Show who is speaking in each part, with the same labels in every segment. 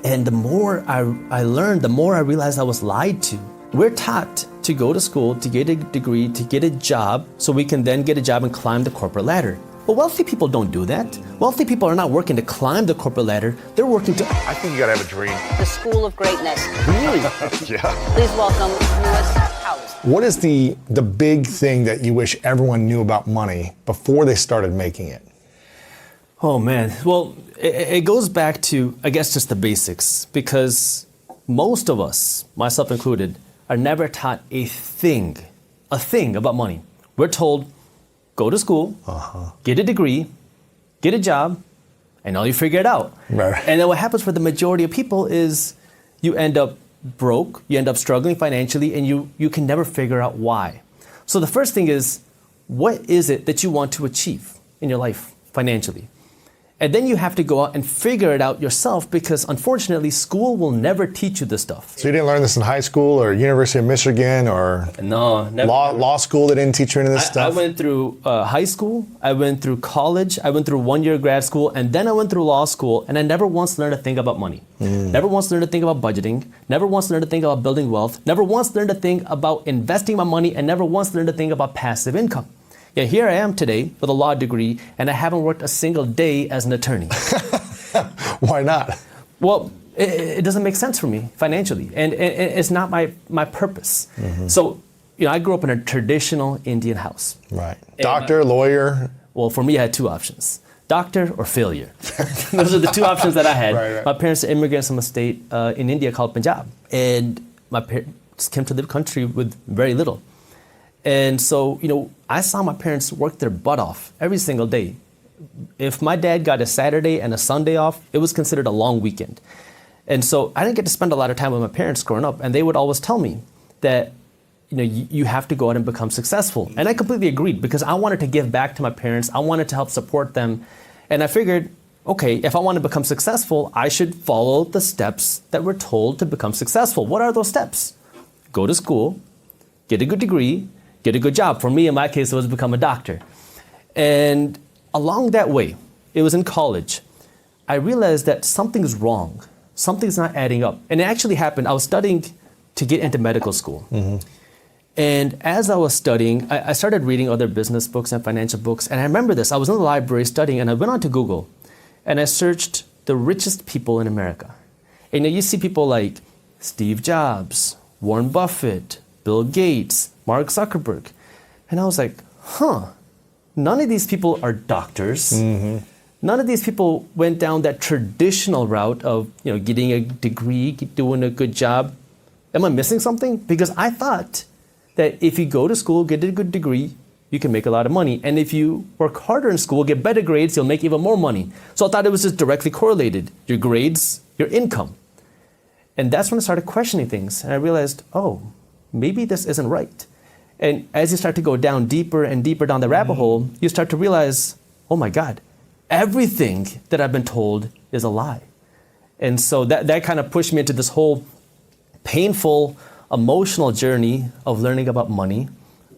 Speaker 1: And the more I learned, the more I realized I was lied to. We're taught to go to school, to get a degree, to get a job, so we can then get a job and climb the corporate ladder. But wealthy people don't do that. Wealthy people are not working to climb the corporate ladder. They're working to...
Speaker 2: I think you gotta have a dream.
Speaker 3: The School of Greatness.
Speaker 1: Really?
Speaker 2: Yeah.
Speaker 3: Please welcome Lewis Howes.
Speaker 4: What is the big thing that you wish everyone knew about money before they started making it?
Speaker 1: Oh man, well, it goes back to, I guess, just the basics, because most of us, myself included, are never taught a thing about money. We're told, go to school, get a degree, get a job, and all you figure it out.
Speaker 4: Right.
Speaker 1: And then what happens for the majority of people is you end up broke, you end up struggling financially, and you can never figure out why. So the first thing is, what is it that you want to achieve in your life financially? And then you have to go out and figure it out yourself, because unfortunately, school will never teach you this stuff.
Speaker 4: So you didn't learn this in high school or University of Michigan or
Speaker 1: No, never.
Speaker 4: law school? They didn't teach you any of this stuff?
Speaker 1: I went through high school, I went through college, I went through 1 year grad school, and then I went through law school, and I never once learned a thing about money. Never once learned a thing about budgeting, never once learned a thing about building wealth, never once learned a thing about investing my money, and never once learned a thing about passive income. Yet here I am today with a law degree, and I haven't worked a single day as an attorney.
Speaker 4: Why not?
Speaker 1: Well, it doesn't make sense for me financially, and it's not my purpose. So, I grew up in a traditional Indian house.
Speaker 4: Right. Doctor, lawyer?
Speaker 1: Well, for me, I had two options: doctor or failure. Those are the two options that I had.
Speaker 4: Right.
Speaker 1: My parents are immigrants from a state in India called Punjab, and my parents came to the country with very little. And so, I saw my parents work their butt off every single day. If my dad got a Saturday and a Sunday off, it was considered a long weekend. And so I didn't get to spend a lot of time with my parents growing up. And they would always tell me that, you have to go out and become successful. And I completely agreed, because I wanted to give back to my parents. I wanted to help support them. And I figured, okay, if I want to become successful, I should follow the steps that we're told to become successful. What are those steps? Go to school, get a good degree, get a good job. For me, in my case, it was become a doctor. And along that way, it was in college, I realized that something's wrong. Something's not adding up. And it actually happened. I was studying to get into medical school. And as I was studying, I started reading other business books and financial books. And I remember this. I was in the library studying, and I went onto Google, and I searched the richest people in America. And you see people like Steve Jobs, Warren Buffett, Bill Gates, Mark Zuckerberg. And I was like, none of these people are doctors. None of these people went down that traditional route of, getting a degree, doing a good job. Am I missing something? Because I thought that if you go to school, get a good degree, you can make a lot of money. And if you work harder in school, get better grades, you'll make even more money. So I thought it was just directly correlated. Your grades, your income. And that's when I started questioning things. And I realized, maybe this isn't right. And as you start to go down deeper and deeper down the rabbit hole, you start to realize, oh my God, everything that I've been told is a lie. And so that kind of pushed me into this whole painful, emotional journey of learning about money,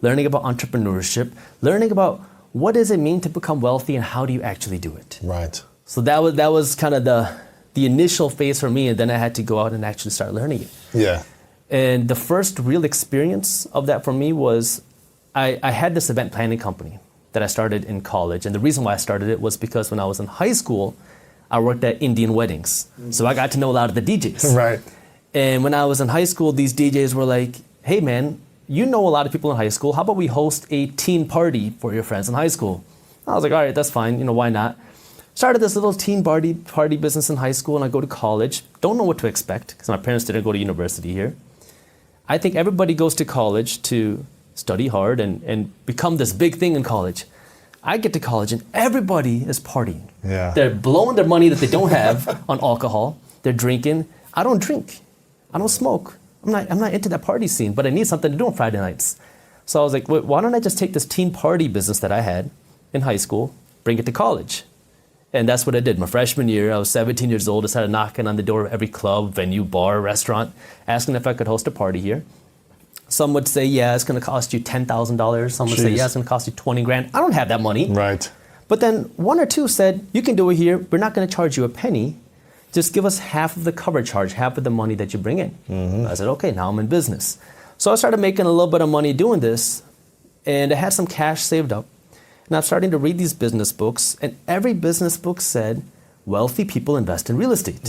Speaker 1: learning about entrepreneurship, learning about what does it mean to become wealthy and how do you actually do it.
Speaker 4: Right.
Speaker 1: So that was kind of the initial phase for me, and then I had to go out and actually start learning it.
Speaker 4: Yeah.
Speaker 1: And the first real experience of that for me was I had this event planning company that I started in college. And the reason why I started it was because when I was in high school, I worked at Indian weddings. So I got to know a lot of the DJs.
Speaker 4: Right.
Speaker 1: And when I was in high school, these DJs were like, hey man, you know a lot of people in high school. How about we host a teen party for your friends in high school? I was like, all right, that's fine. Why not? Started this little teen party business in high school, and I go to college. Don't know what to expect because my parents didn't go to university here. I think everybody goes to college to study hard and become this big thing in college. I get to college and everybody is partying.
Speaker 4: Yeah.
Speaker 1: They're blowing their money that they don't have on alcohol. They're drinking. I don't drink. I don't smoke. I'm not into that party scene, but I need something to do on Friday nights. So I was like, why don't I just take this teen party business that I had in high school, bring it to college? And that's what I did. My freshman year, I was 17 years old. I started knocking on the door of every club, venue, bar, restaurant, asking if I could host a party here. Some would say, yeah, it's going to cost you $10,000. Some would say, yeah, it's going to cost you 20 grand. I don't have that money.
Speaker 4: Right.
Speaker 1: But then one or two said, you can do it here. We're not going to charge you a penny. just give us half of the cover charge, half of the money that you bring in. I said, okay, now I'm in business. So I started making a little bit of money doing this, and I had some cash saved up. And I'm starting to read these business books, and every business book said, wealthy people invest in real estate.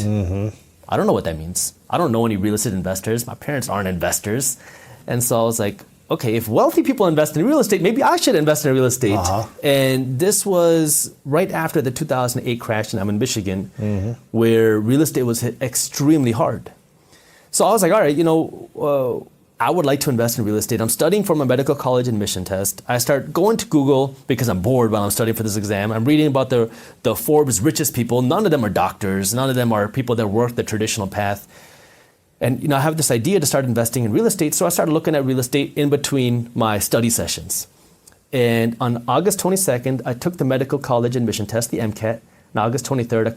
Speaker 1: I don't know what that means. I don't know any real estate investors. My parents aren't investors. And so I was like, okay, if wealthy people invest in real estate, maybe I should invest in real estate. And this was right after the 2008 crash, and I'm in Michigan, where real estate was hit extremely hard. So I was like, all right, I would like to invest in real estate. I'm studying for my medical college admission test. I start going to Google because I'm bored while I'm studying for this exam. I'm reading about the Forbes richest people. None of them are doctors. None of them are people that work the traditional path. And I have this idea to start investing in real estate. So I started looking at real estate in between my study sessions. And on August 22nd, I took the medical college admission test, the MCAT. On August 23rd, I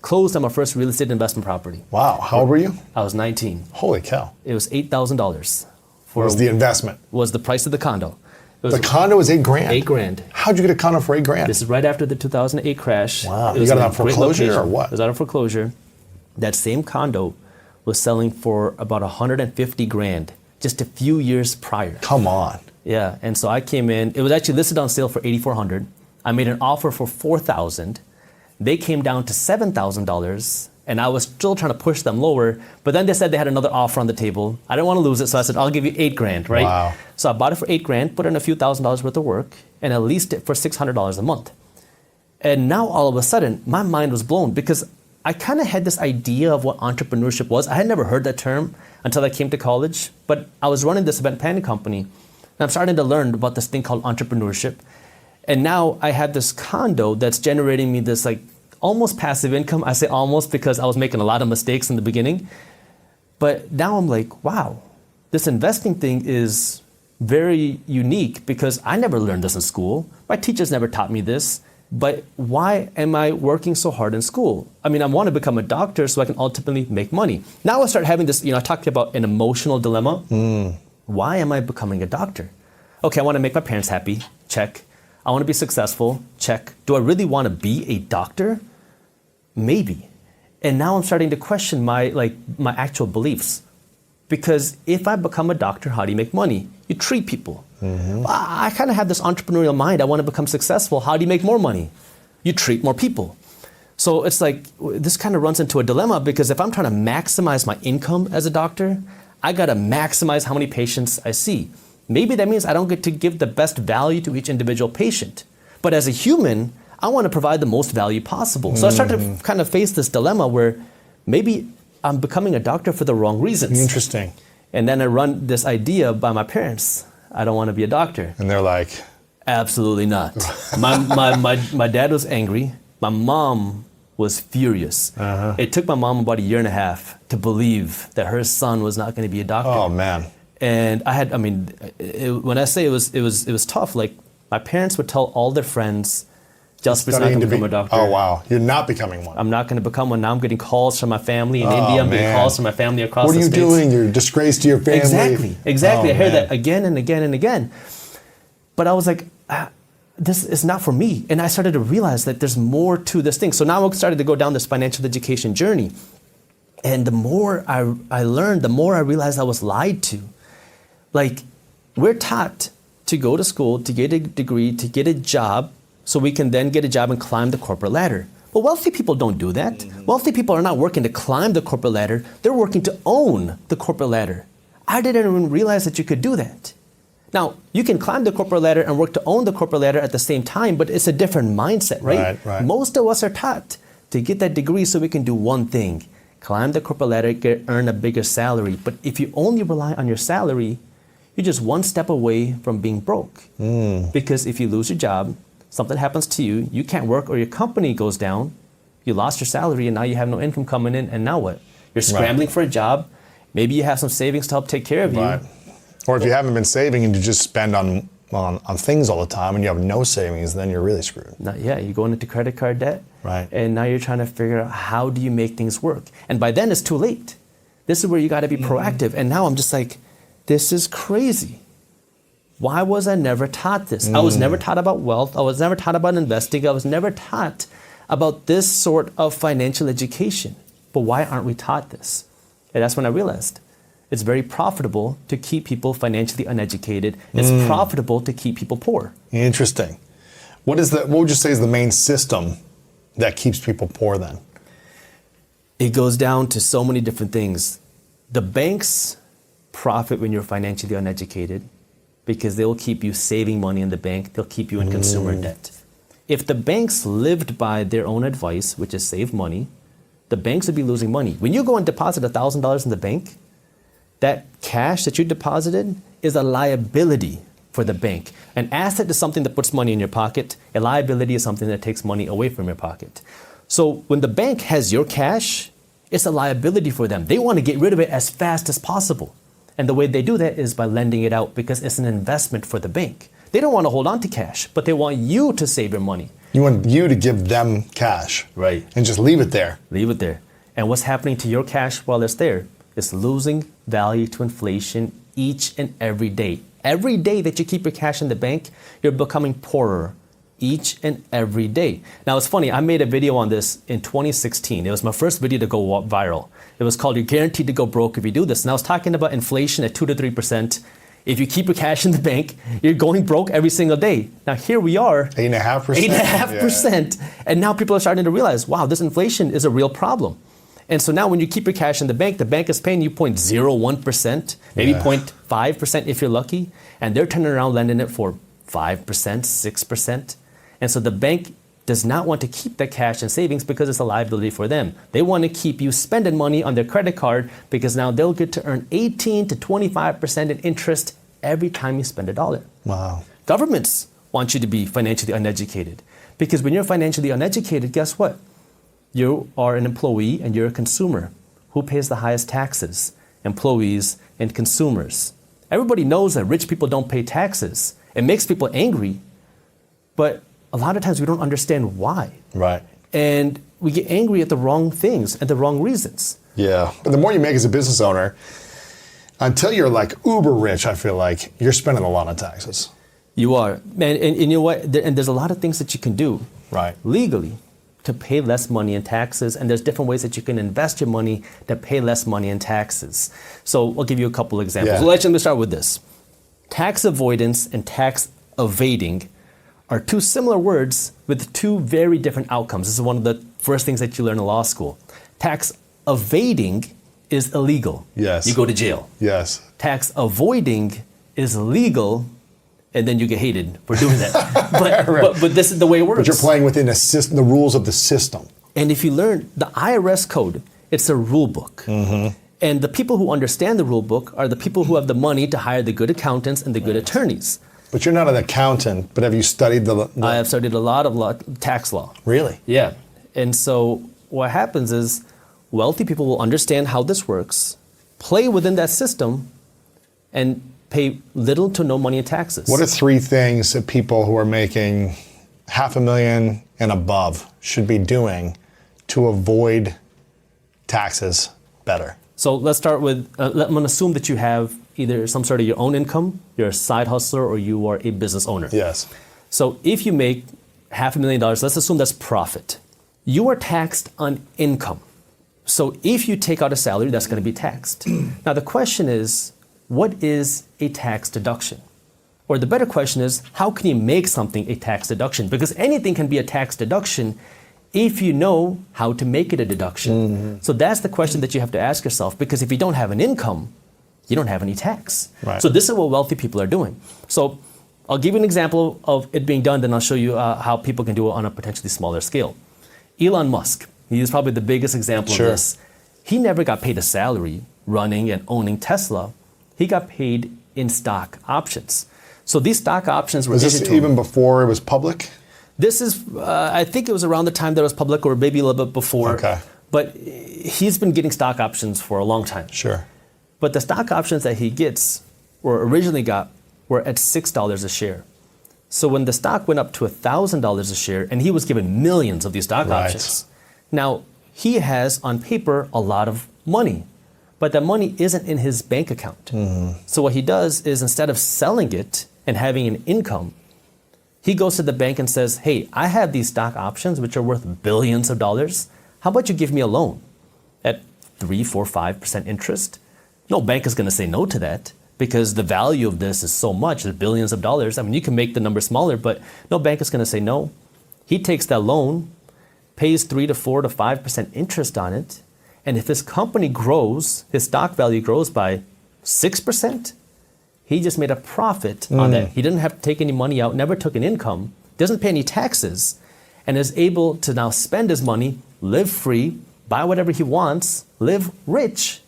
Speaker 1: closed on my first real estate investment property.
Speaker 4: Wow. How old were you?
Speaker 1: I was 19.
Speaker 4: Holy cow.
Speaker 1: It was $8,000.
Speaker 4: Was the investment?
Speaker 1: Was the price of the condo.
Speaker 4: The condo was $8 grand?
Speaker 1: $8 grand.
Speaker 4: How'd you get a condo for $8 grand?
Speaker 1: This is right after the 2008 crash.
Speaker 4: Wow. You got it on foreclosure or what?
Speaker 1: It was out of foreclosure. That same condo was selling for about $150 grand just a few years prior.
Speaker 4: Come on.
Speaker 1: Yeah. And so I came in. It was actually listed on sale for $8,400. I made an offer for $4,000. They came down to $7,000, and I was still trying to push them lower. But then they said they had another offer on the table. I didn't want to lose it, so I said, I'll give you $8 grand, right?
Speaker 4: Wow.
Speaker 1: So I bought it for $8 grand, put in a few $1,000s worth of work, and I leased it for $600 a month. And now all of a sudden, my mind was blown because I kind of had this idea of what entrepreneurship was. I had never heard that term until I came to college, but I was running this event planning company, and I'm starting to learn about this thing called entrepreneurship. And now I had this condo that's generating me this like almost passive income. I say almost because I was making a lot of mistakes in the beginning. But now I'm like, wow, this investing thing is very unique because I never learned this in school. My teachers never taught me this. But why am I working so hard in school? I mean, I want to become a doctor so I can ultimately make money. Now I start having this, I talked about an emotional dilemma. Why am I becoming a doctor? Okay, I want to make my parents happy. Check. I want to be successful. Check. Do I really want to be a doctor? Maybe. And now I'm starting to question my actual beliefs. Because if I become a doctor, how do you make money? You treat people. I kind of have this entrepreneurial mind. I want to become successful. How do you make more money? You treat more people. So it's like, this kind of runs into a dilemma because if I'm trying to maximize my income as a doctor, I got to maximize how many patients I see. Maybe that means I don't get to give the best value to each individual patient. But as a human, I want to provide the most value possible. So I started to kind of face this dilemma where maybe I'm becoming a doctor for the wrong reasons.
Speaker 4: Interesting.
Speaker 1: And then I run this idea by my parents. I don't want to be a doctor.
Speaker 4: And they're like,
Speaker 1: absolutely not. My dad was angry. My mom was furious. It took my mom about 1.5 years to believe that her son was not going to be a doctor.
Speaker 4: Oh, man.
Speaker 1: And when I say it was tough, like my parents would tell all their friends, Jaspreet's not going to become a doctor.
Speaker 4: Oh, wow. You're not becoming one.
Speaker 1: I'm not going to become one. Now I'm getting calls from my family in India. I'm getting calls from my family across the States.
Speaker 4: What are you doing? You're a disgrace to your family.
Speaker 1: Exactly.
Speaker 4: Oh,
Speaker 1: I hear that again and again and again. But I was like, this is not for me. And I started to realize that there's more to this thing. So now I started to go down this financial education journey. And the more I learned, the more I realized I was lied to. Like, we're taught to go to school, to get a degree, to get a job, so we can then get a job and climb the corporate ladder. But wealthy people don't do that. Wealthy people are not working to climb the corporate ladder. They're working to own the corporate ladder. I didn't even realize that you could do that. Now, you can climb the corporate ladder and work to own the corporate ladder at the same time, but it's a different mindset, right?
Speaker 4: Right.
Speaker 1: Most of us are taught to get that degree so we can do one thing, climb the corporate ladder, earn a bigger salary. But if you only rely on your salary, you're just one step away from being broke. Because if you lose your job, something happens to you, you can't work or your company goes down, you lost your salary and now you have no income coming in, and now what? You're scrambling for a job, maybe you have some savings to help take care of you.
Speaker 4: Right. Or if you haven't been saving and you just spend on things all the time and you have no savings, then you're really screwed.
Speaker 1: You're going into credit card debt,
Speaker 4: right?
Speaker 1: And now you're trying to figure out how do you make things work. And by then it's too late. This is where you got to be proactive. And now I'm just like, this is crazy. Why was I never taught this? I was never taught about wealth. I was never taught about investing. I was never taught about this sort of financial education. But why aren't we taught this? And that's when I realized it's very profitable to keep people financially uneducated. It's profitable to keep people poor.
Speaker 4: Interesting. What would you say is the main system that keeps people poor then?
Speaker 1: It goes down to so many different things. The banks profit when you're financially uneducated because they'll keep you saving money in the bank. They'll keep you in consumer debt. If the banks lived by their own advice, which is save money, the banks would be losing money. When you go and deposit $1,000 in the bank, that cash that you deposited is a liability for the bank. An asset is something that puts money in your pocket. A liability is something that takes money away from your pocket. So when the bank has your cash, it's a liability for them. They want to get rid of it as fast as possible. And the way they do that is by lending it out because it's an investment for the bank. They don't want to hold on to cash, but they want you to save your money.
Speaker 4: You want you to give them cash.
Speaker 1: Right.
Speaker 4: And just leave it there.
Speaker 1: Leave it there. And what's happening to your cash while it's there? It's losing value to inflation each and every day. Every day that you keep your cash in the bank, you're becoming poorer each and every day. Now, it's funny. I made a video on this in 2016. It was my first video to go viral. It was called You're Guaranteed to Go Broke If You Do This. And I was talking about inflation at 2 to 3%. If you keep your cash in the bank, you're going broke every single day. Now, here we are.
Speaker 4: 8.5%.
Speaker 1: 8.5%. Yeah. And now people are starting to realize, wow, this inflation is a real problem. And so now when you keep your cash in the bank is paying you 0.01%, maybe 0.5% if you're lucky, and they're turning around lending it for 5%, 6%. And so the bank does not want to keep that cash in savings because it's a liability for them. They want to keep you spending money on their credit card because now they'll get to earn 18 to 25% in interest every time you spend $1.
Speaker 4: Wow.
Speaker 1: Governments want you to be financially uneducated because when you're financially uneducated, guess what? You are an employee and you're a consumer. Who pays the highest taxes? Employees and consumers. Everybody knows that rich people don't pay taxes. It makes people angry, but a lot of times we don't understand why.
Speaker 4: Right.
Speaker 1: And we get angry at the wrong things and the wrong reasons.
Speaker 4: Yeah. But the more you make as a business owner, until you're like uber rich, I feel like you're spending a lot on taxes.
Speaker 1: You are. And you know what? And there's a lot of things that you can do legally to pay less money in taxes. And there's different ways that you can invest your money to pay less money in taxes. So I'll give you a couple examples.
Speaker 4: Yeah.
Speaker 1: Let me start with this. Tax avoidance and tax evading are two similar words with two very different outcomes. This is one of the first things that you learn in law school. Tax evading is illegal.
Speaker 4: Yes.
Speaker 1: You go to jail.
Speaker 4: Yes.
Speaker 1: Tax avoiding is legal, and then you get hated for doing that. But this is the way it works.
Speaker 4: But you're playing within the rules of the system.
Speaker 1: And if you learn the IRS code, it's a rule book. Mm-hmm. And the people who understand the rule book are the people who have the money to hire the good accountants and the good attorneys.
Speaker 4: But you're not an accountant, but have you studied the
Speaker 1: I have studied a lot of tax law.
Speaker 4: Really?
Speaker 1: Yeah. And so what happens is wealthy people will understand how this works, play within that system, and pay little to no money in taxes.
Speaker 4: What are 3 things that people who are making $500,000 and above should be doing to avoid taxes better?
Speaker 1: So let's start with, I'm going to assume that you have either some sort of your own income, you're a side hustler, or you are a business owner.
Speaker 4: Yes.
Speaker 1: So if you make $500,000, let's assume that's profit. You are taxed on income. So if you take out a salary, that's going to be taxed. Now the question is, what is a tax deduction? Or the better question is, how can you make something a tax deduction? Because anything can be a tax deduction if you know how to make it a deduction. Mm-hmm. So that's the question that you have to ask yourself, because if you don't have an income, you don't have any tax.
Speaker 4: Right.
Speaker 1: So this is what wealthy people are doing. So I'll give you an example of it being done, then I'll show you how people can do it on a potentially smaller scale. Elon Musk, he is probably the biggest example of this. He never got paid a salary running and owning Tesla. He got paid in stock options. So these stock options were
Speaker 4: Was this even before it was public?
Speaker 1: This is, I think it was around the time that it was public, or maybe a little bit before.
Speaker 4: Okay.
Speaker 1: But he's been getting stock options for a long time.
Speaker 4: Sure.
Speaker 1: But the stock options that he gets, or originally got, were at $6 a share. So when the stock went up to $1,000 a share, and he was given millions of these stock options, now he has on paper a lot of money, but that money isn't in his bank account. Mm-hmm. So what he does is, instead of selling it and having an income, he goes to the bank and says, hey, I have these stock options which are worth billions of dollars. How about you give me a loan? at 3, 4, 5% interest, no bank is going to say no to that because the value of this is so much, the billions of dollars. I mean, you can make the number smaller, but no bank is going to say no. He takes that loan, pays 3 to 4 to 5% interest on it, and if his company grows, his stock value grows by 6%, he just made a profit on that. He didn't have to take any money out, never took an income, doesn't pay any taxes, and is able to now spend his money, live free, buy whatever he wants, live rich,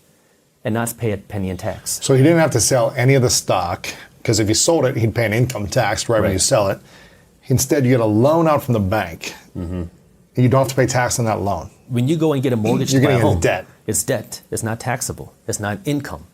Speaker 1: and not pay a penny in tax.
Speaker 4: So he didn't have to sell any of the stock, because if he sold it, he'd pay an income tax right when you sell it. Instead, you get a loan out from the bank. And you don't have to pay tax on that loan.
Speaker 1: When you go and get a mortgage
Speaker 4: You're
Speaker 1: to buy a
Speaker 4: getting
Speaker 1: home,
Speaker 4: into debt.
Speaker 1: it's debt. It's not taxable. It's not income.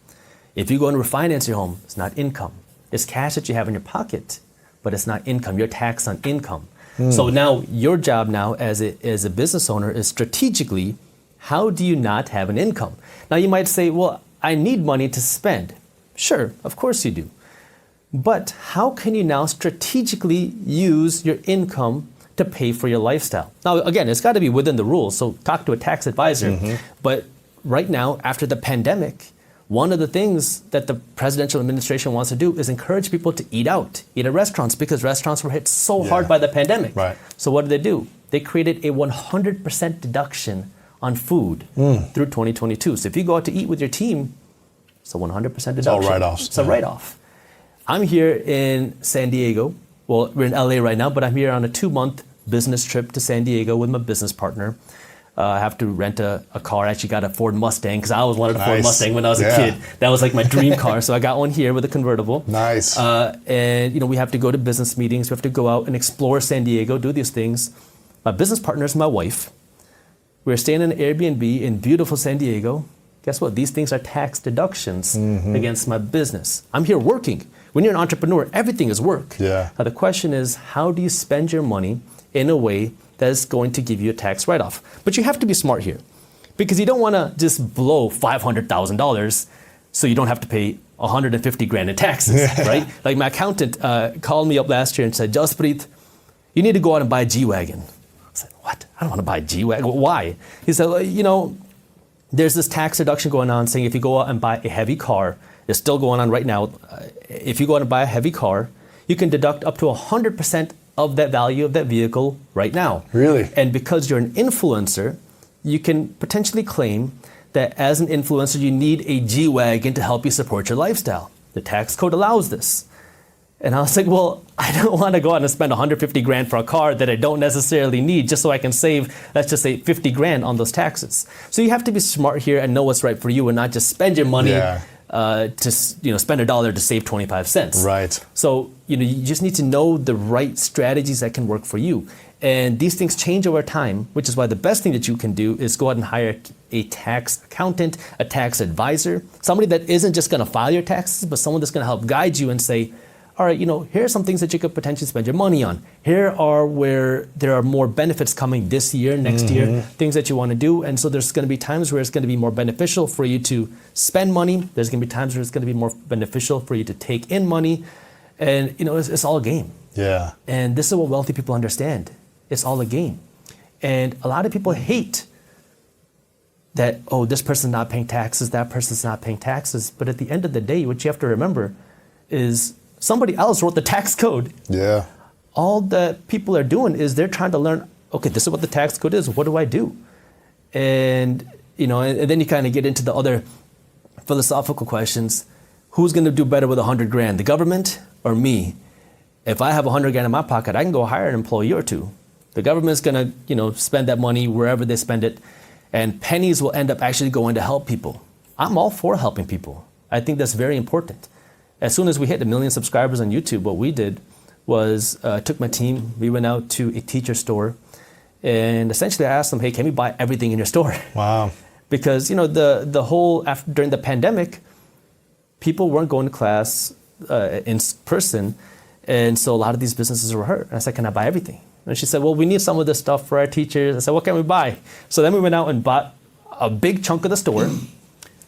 Speaker 1: If you go and refinance your home, it's not income. It's cash that you have in your pocket, but it's not income. You're taxed on income. So now your job now as a business owner is strategically, how do you not have an income? Now you might say, well, I need money to spend. Sure, of course you do. But how can you now strategically use your income to pay for your lifestyle? Now, again, it's got to be within the rules, so talk to a tax advisor. But right now, after the pandemic, one of the things that the presidential administration wants to do is encourage people to eat out, eat at restaurants, because restaurants were hit so hard by the pandemic.
Speaker 4: Right.
Speaker 1: So what did they do? They created a 100% deduction on food through 2022. So if you go out to eat with your team, it's a 100% deduction.
Speaker 4: It's all write-offs.
Speaker 1: It's a write-off. I'm here in San Diego. Well, we're in LA right now, but I'm here on a 2-month business trip to San Diego with my business partner. I have to rent a car. I actually got a Ford Mustang because I always wanted a Ford Mustang when I was a kid. That was like my dream car. So I got one here with a convertible.
Speaker 4: Nice.
Speaker 1: And we have to go to business meetings. We have to go out and explore San Diego, do these things. My business partner is my wife. We're staying in an Airbnb in beautiful San Diego. Guess what? These things are tax deductions against my business. I'm here working. When you're an entrepreneur, everything is work.
Speaker 4: Yeah.
Speaker 1: Now the question is, how do you spend your money in a way that is going to give you a tax write-off? But you have to be smart here, because you don't want to just blow $500,000 so you don't have to pay 150 grand in taxes, right? Like my accountant called me up last year and said, Jaspreet, you need to go out and buy a G-Wagon. I said, what? I don't want to buy a G-Wagon. Why? He said, well, there's this tax deduction going on saying if you go out and buy a heavy car, it's still going on right now. If you go out and buy a heavy car, you can deduct up to 100% of that value of that vehicle right now.
Speaker 4: Really?
Speaker 1: And because you're an influencer, you can potentially claim that as an influencer, you need a G-Wagon to help you support your lifestyle. The tax code allows this. And I was like, well, I don't want to go out and spend 150 grand for a car that I don't necessarily need just so I can save, let's just say 50 grand on those taxes. So you have to be smart here and know what's right for you and not just spend your money to spend $1 to save 25 cents.
Speaker 4: Right.
Speaker 1: So you just need to know the right strategies that can work for you. And these things change over time, which is why the best thing that you can do is go out and hire a tax accountant, a tax advisor, somebody that isn't just going to file your taxes, but someone that's going to help guide you and say, all right, here are some things that you could potentially spend your money on. Here are where there are more benefits coming this year, next year, things that you want to do. And so there's going to be times where it's going to be more beneficial for you to spend money. There's going to be times where it's going to be more beneficial for you to take in money. And, it's all a game.
Speaker 4: Yeah.
Speaker 1: And this is what wealthy people understand. It's all a game. And a lot of people hate that, this person's not paying taxes, that person's not paying taxes. But at the end of the day, what you have to remember is somebody else wrote the tax code.
Speaker 4: Yeah.
Speaker 1: All that people are doing is they're trying to learn, okay, this is what the tax code is. What do I do? And, and then you kind of get into the other philosophical questions. Who's going to do better with 100 grand, the government or me? If I have 100 grand in my pocket, I can go hire an employee or two. The government's going to, spend that money wherever they spend it, and pennies will end up actually going to help people. I'm all for helping people. I think that's very important. As soon as we hit 1 million subscribers on YouTube, what we did was took my team, we went out to a teacher store, and essentially I asked them, hey, can we buy everything in your store?
Speaker 4: Wow.
Speaker 1: Because, during the pandemic, people weren't going to class in person, and so a lot of these businesses were hurt. And I said, can I buy everything? And she said, well, we need some of this stuff for our teachers. I said, what can we buy? So then we went out and bought a big chunk of the store.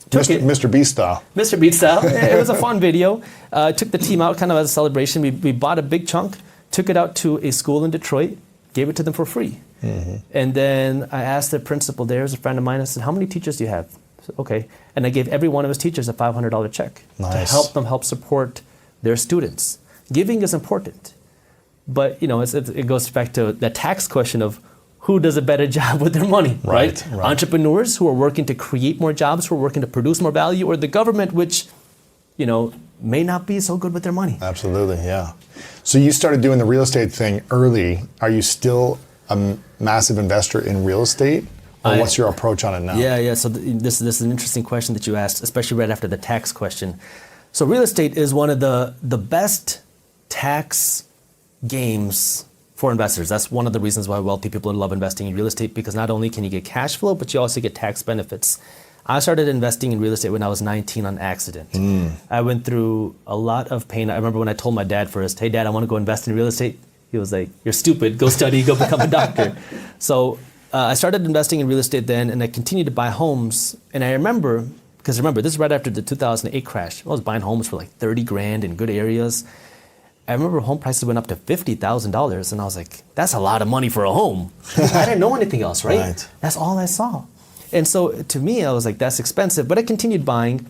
Speaker 4: Mr. Beast style.
Speaker 1: Mr. Beast style. It was a fun video. Took the team out kind of as a celebration. We bought a big chunk, took it out to a school in Detroit, gave it to them for free. And then I asked the principal there, as a friend of mine, I said, how many teachers do you have? I said, okay. And I gave every one of his teachers a $500 check to help them help support their students. Giving is important. But, you know, it goes back to the tax question of who does a better job with their money, right? Entrepreneurs who are working to create more jobs, who are working to produce more value, or the government, which, you know, may not be so good with their money.
Speaker 4: Absolutely, yeah. So you started doing the real estate thing early. Are you still a massive investor in real estate? Or what's your approach on it now?
Speaker 1: Yeah. So this is an interesting question that you asked, especially right after the tax question. So real estate is one of the best tax games for investors. That's one of the reasons why wealthy people love investing in real estate, because not only can you get cash flow, but you also get tax benefits. I started investing in real estate when I was 19 on accident. I went through a lot of pain. I remember when I told my dad first, hey dad, I want to go invest in real estate. He was like, you're stupid, go study, go become a doctor. So I started investing in real estate then, and I continued to buy homes. And I remember, because remember, this is right after the 2008 crash. I was buying homes for like 30 grand in good areas. I remember home prices went up to $50,000, and I was like, that's a lot of money for a home. I didn't know anything else, right? That's all I saw. And so to me, I was like, that's expensive. But I continued buying,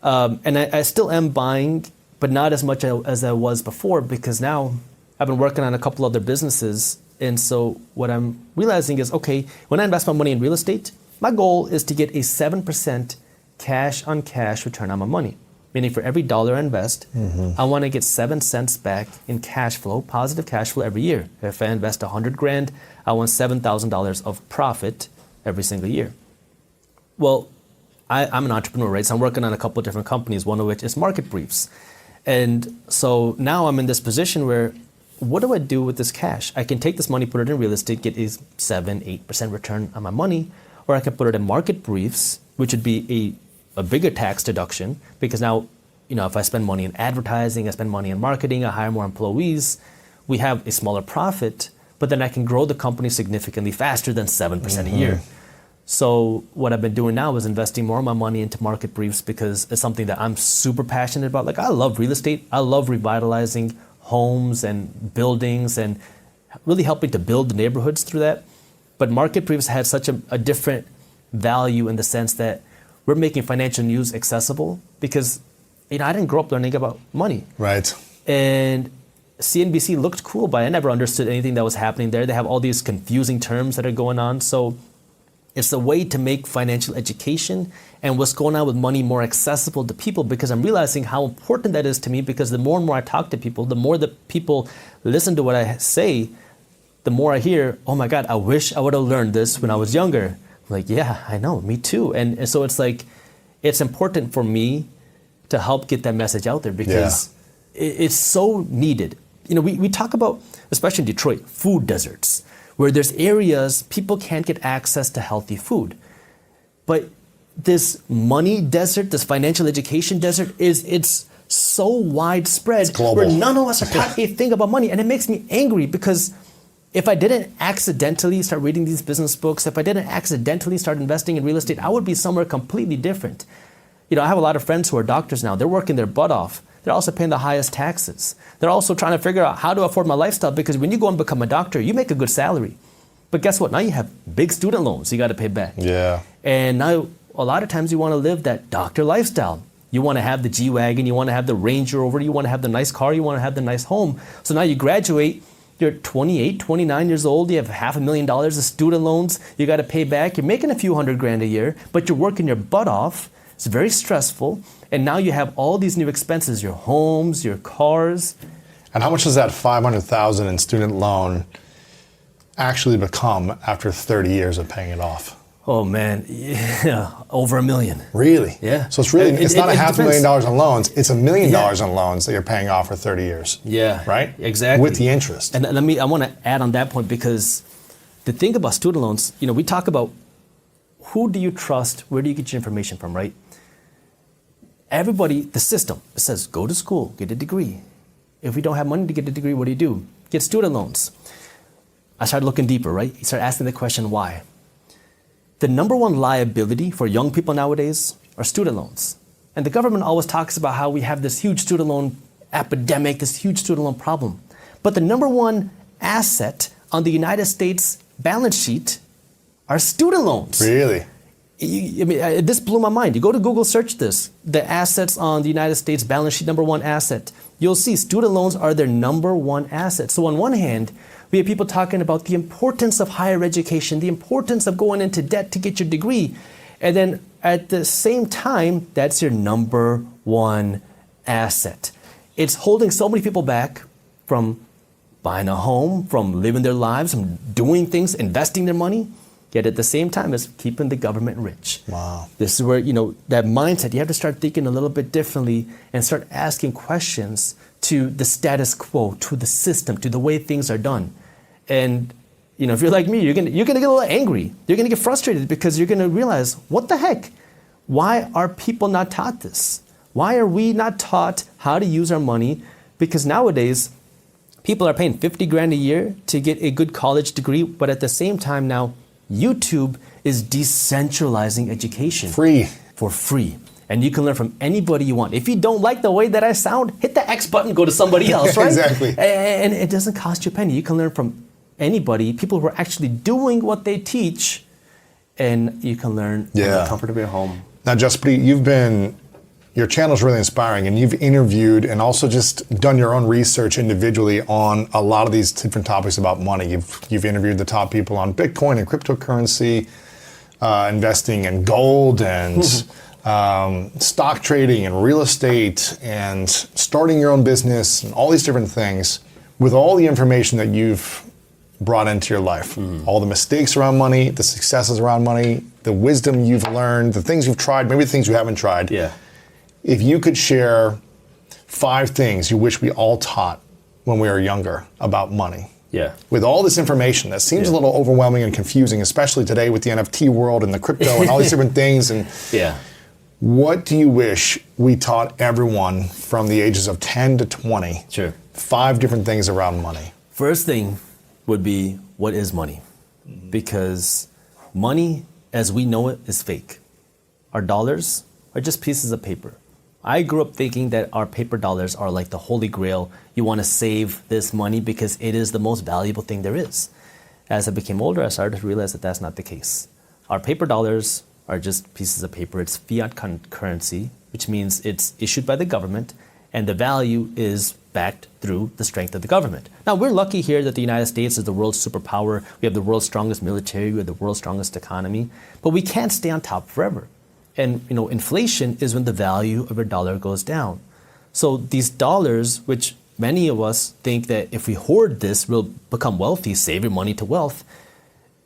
Speaker 1: and I still am buying, but not as much as I was before, because now I've been working on a couple other businesses. And so what I'm realizing is, okay, when I invest my money in real estate, my goal is to get a 7% cash on cash return on my money. Meaning for every dollar I invest, I want to get 7 cents back in cash flow, positive cash flow every year. If I invest 100 grand, I want $7,000 of profit every single year. Well, I'm an entrepreneur, right? So I'm working on a couple of different companies, one of which is Market Briefs. And so now I'm in this position where, what do I do with this cash? I can take this money, put it in real estate, get a 7-8% return on my money, or I can put it in Market Briefs, which would be a bigger tax deduction, because now, you know, if I spend money in advertising, I spend money in marketing, I hire more employees, we have a smaller profit, but then I can grow the company significantly faster than 7% a year. So what I've been doing now is investing more of my money into Market Briefs, because it's something that I'm super passionate about. Like, I love real estate. I love revitalizing homes and buildings and really helping to build the neighborhoods through that. But Market Briefs had such a different value in the sense that we're making financial news accessible, because, you know, I didn't grow up learning about money.
Speaker 4: Right.
Speaker 1: And CNBC looked cool, but I never understood anything that was happening there. They have all these confusing terms that are going on. So it's a way to make financial education and what's going on with money more accessible to people, because I'm realizing how important that is to me, because the more and more I talk to people, the more the people listen to what I say, the more I hear, oh my God, I wish I would have learned this when I was younger. I'm like, yeah, I know, me too. And so it's like, it's important for me to help get that message out there, because it's so needed. You know, we talk about, especially in Detroit, food deserts, where there's areas people can't get access to healthy food. But this money desert, this financial education desert, it's so widespread, where none of us are taught a thing about money. And it makes me angry, because if I didn't accidentally start reading these business books, if I didn't accidentally start investing in real estate, I would be somewhere completely different. You know, I have a lot of friends who are doctors now. They're working their butt off. They're also paying the highest taxes. They're also trying to figure out how to afford my lifestyle, because when you go and become a doctor, you make a good salary. But guess what? Now you have big student loans you got to pay back.
Speaker 4: Yeah.
Speaker 1: And now a lot of times you want to live that doctor lifestyle. You want to have the G-Wagon, you want to have the Range Rover, you want to have the nice car, you want to have the nice home. So now you graduate, you're 28, 29 years old, you have $500,000 of student loans you got to pay back. You're making a few $100 grand a year, but you're working your butt off. It's very stressful. And now you have all these new expenses, your homes, your cars.
Speaker 4: And how much does that $500,000 in student loan actually become after 30 years of paying it off?
Speaker 1: Oh man, yeah, over $1 million.
Speaker 4: Really?
Speaker 1: Yeah.
Speaker 4: So it's really, it's not $500,000 in loans, it's $1 million in loans that you're paying off for 30 years.
Speaker 1: Yeah.
Speaker 4: Right?
Speaker 1: Exactly.
Speaker 4: With the interest.
Speaker 1: And I want to add on that point, because the thing about student loans, you know, we talk about who do you trust, where do you get your information from, right? Everybody, the system, it says go to school, get a degree. If we don't have money to get a degree, what do? Get student loans. I started looking deeper, right? You start asking the question, why? The number one liability for young people nowadays are student loans. And the government always talks about how we have this huge student loan epidemic, this huge student loan problem. But the number one asset on the United States balance sheet are student loans.
Speaker 4: Really?
Speaker 1: This blew my mind. You go to Google, search this. The assets on the United States balance sheet, number one asset. You'll see student loans are their number one asset. So on one hand, we have people talking about the importance of higher education, the importance of going into debt to get your degree. And then at the same time, that's your number one asset. It's holding so many people back from buying a home, from living their lives, from doing things, investing their money. Yet at the same time, it's keeping the government rich.
Speaker 4: Wow.
Speaker 1: This is where, that mindset, you have to start thinking a little bit differently and start asking questions to the status quo, to the system, to the way things are done. And, if you're like me, you're gonna get a little angry. You're gonna get frustrated because you're gonna realize, what the heck? Why are people not taught this? Why are we not taught how to use our money? Because nowadays, people are paying $50,000 a year to get a good college degree, but at the same time now, YouTube is decentralizing education.
Speaker 4: Free.
Speaker 1: For free. And you can learn from anybody you want. If you don't like the way that I sound, hit the X button, go to somebody else, right?
Speaker 4: Exactly.
Speaker 1: And it doesn't cost you a penny. You can learn from anybody, people who are actually doing what they teach, and you can learn from the comfort of your home.
Speaker 4: Now, Jaspreet, your channel is really inspiring, and you've interviewed and also just done your own research individually on a lot of these different topics about money. You've interviewed the top people on Bitcoin and cryptocurrency, investing in gold and stock trading and real estate and starting your own business and all these different things. With all the information that you've brought into your life, all the mistakes around money, the successes around money, the wisdom you've learned, the things you've tried, maybe the things you haven't tried.
Speaker 1: Yeah.
Speaker 4: If you could share 5 things you wish we all taught when we were younger about money.
Speaker 1: Yeah.
Speaker 4: With all this information that seems a little overwhelming and confusing, especially today with the NFT world and the crypto and all these different things. And what do you wish we taught everyone from the ages of 10 to 20?
Speaker 1: Sure.
Speaker 4: 5 different things around money.
Speaker 1: First thing would be, what is money? Because money, as we know it, is fake. Our dollars are just pieces of paper. I grew up thinking that our paper dollars are like the holy grail. You want to save this money because it is the most valuable thing there is. As I became older, I started to realize that that's not the case. Our paper dollars are just pieces of paper. It's fiat currency, which means it's issued by the government, and the value is backed through the strength of the government. Now, we're lucky here that the United States is the world's superpower. We have the world's strongest military. We have the world's strongest economy. But we can't stay on top forever. And inflation is when the value of your dollar goes down. So these dollars, which many of us think that if we hoard this, we'll become wealthy, save your money to wealth,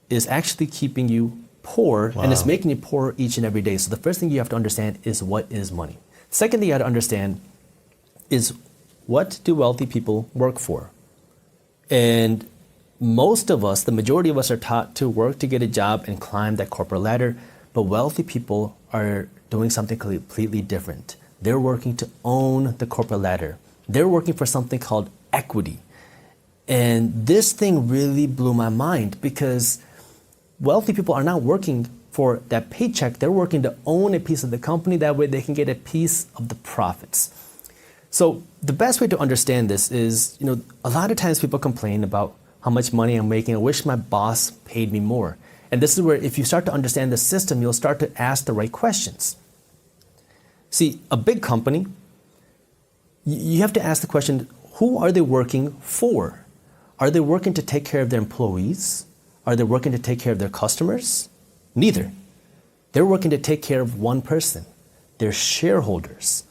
Speaker 1: is actually keeping you poor, and it's making you poorer each and every day. So the first thing you have to understand is, what is money? Second thing you have to understand is, what do wealthy people work for? And most of us, the majority of us, are taught to work to get a job and climb that corporate ladder. But wealthy people are doing something completely different. They're working to own the corporate ladder. They're working for something called equity. And this thing really blew my mind, because wealthy people are not working for that paycheck. They're working to own a piece of the company. That way they can get a piece of the profits. So the best way to understand this is, a lot of times people complain about how much money I'm making. I wish my boss paid me more. And this is where, if you start to understand the system, you'll start to ask the right questions. See, a big company, you have to ask the question, who are they working for? Are they working to take care of their employees? Are they working to take care of their customers? Neither. They're working to take care of one person, their shareholders.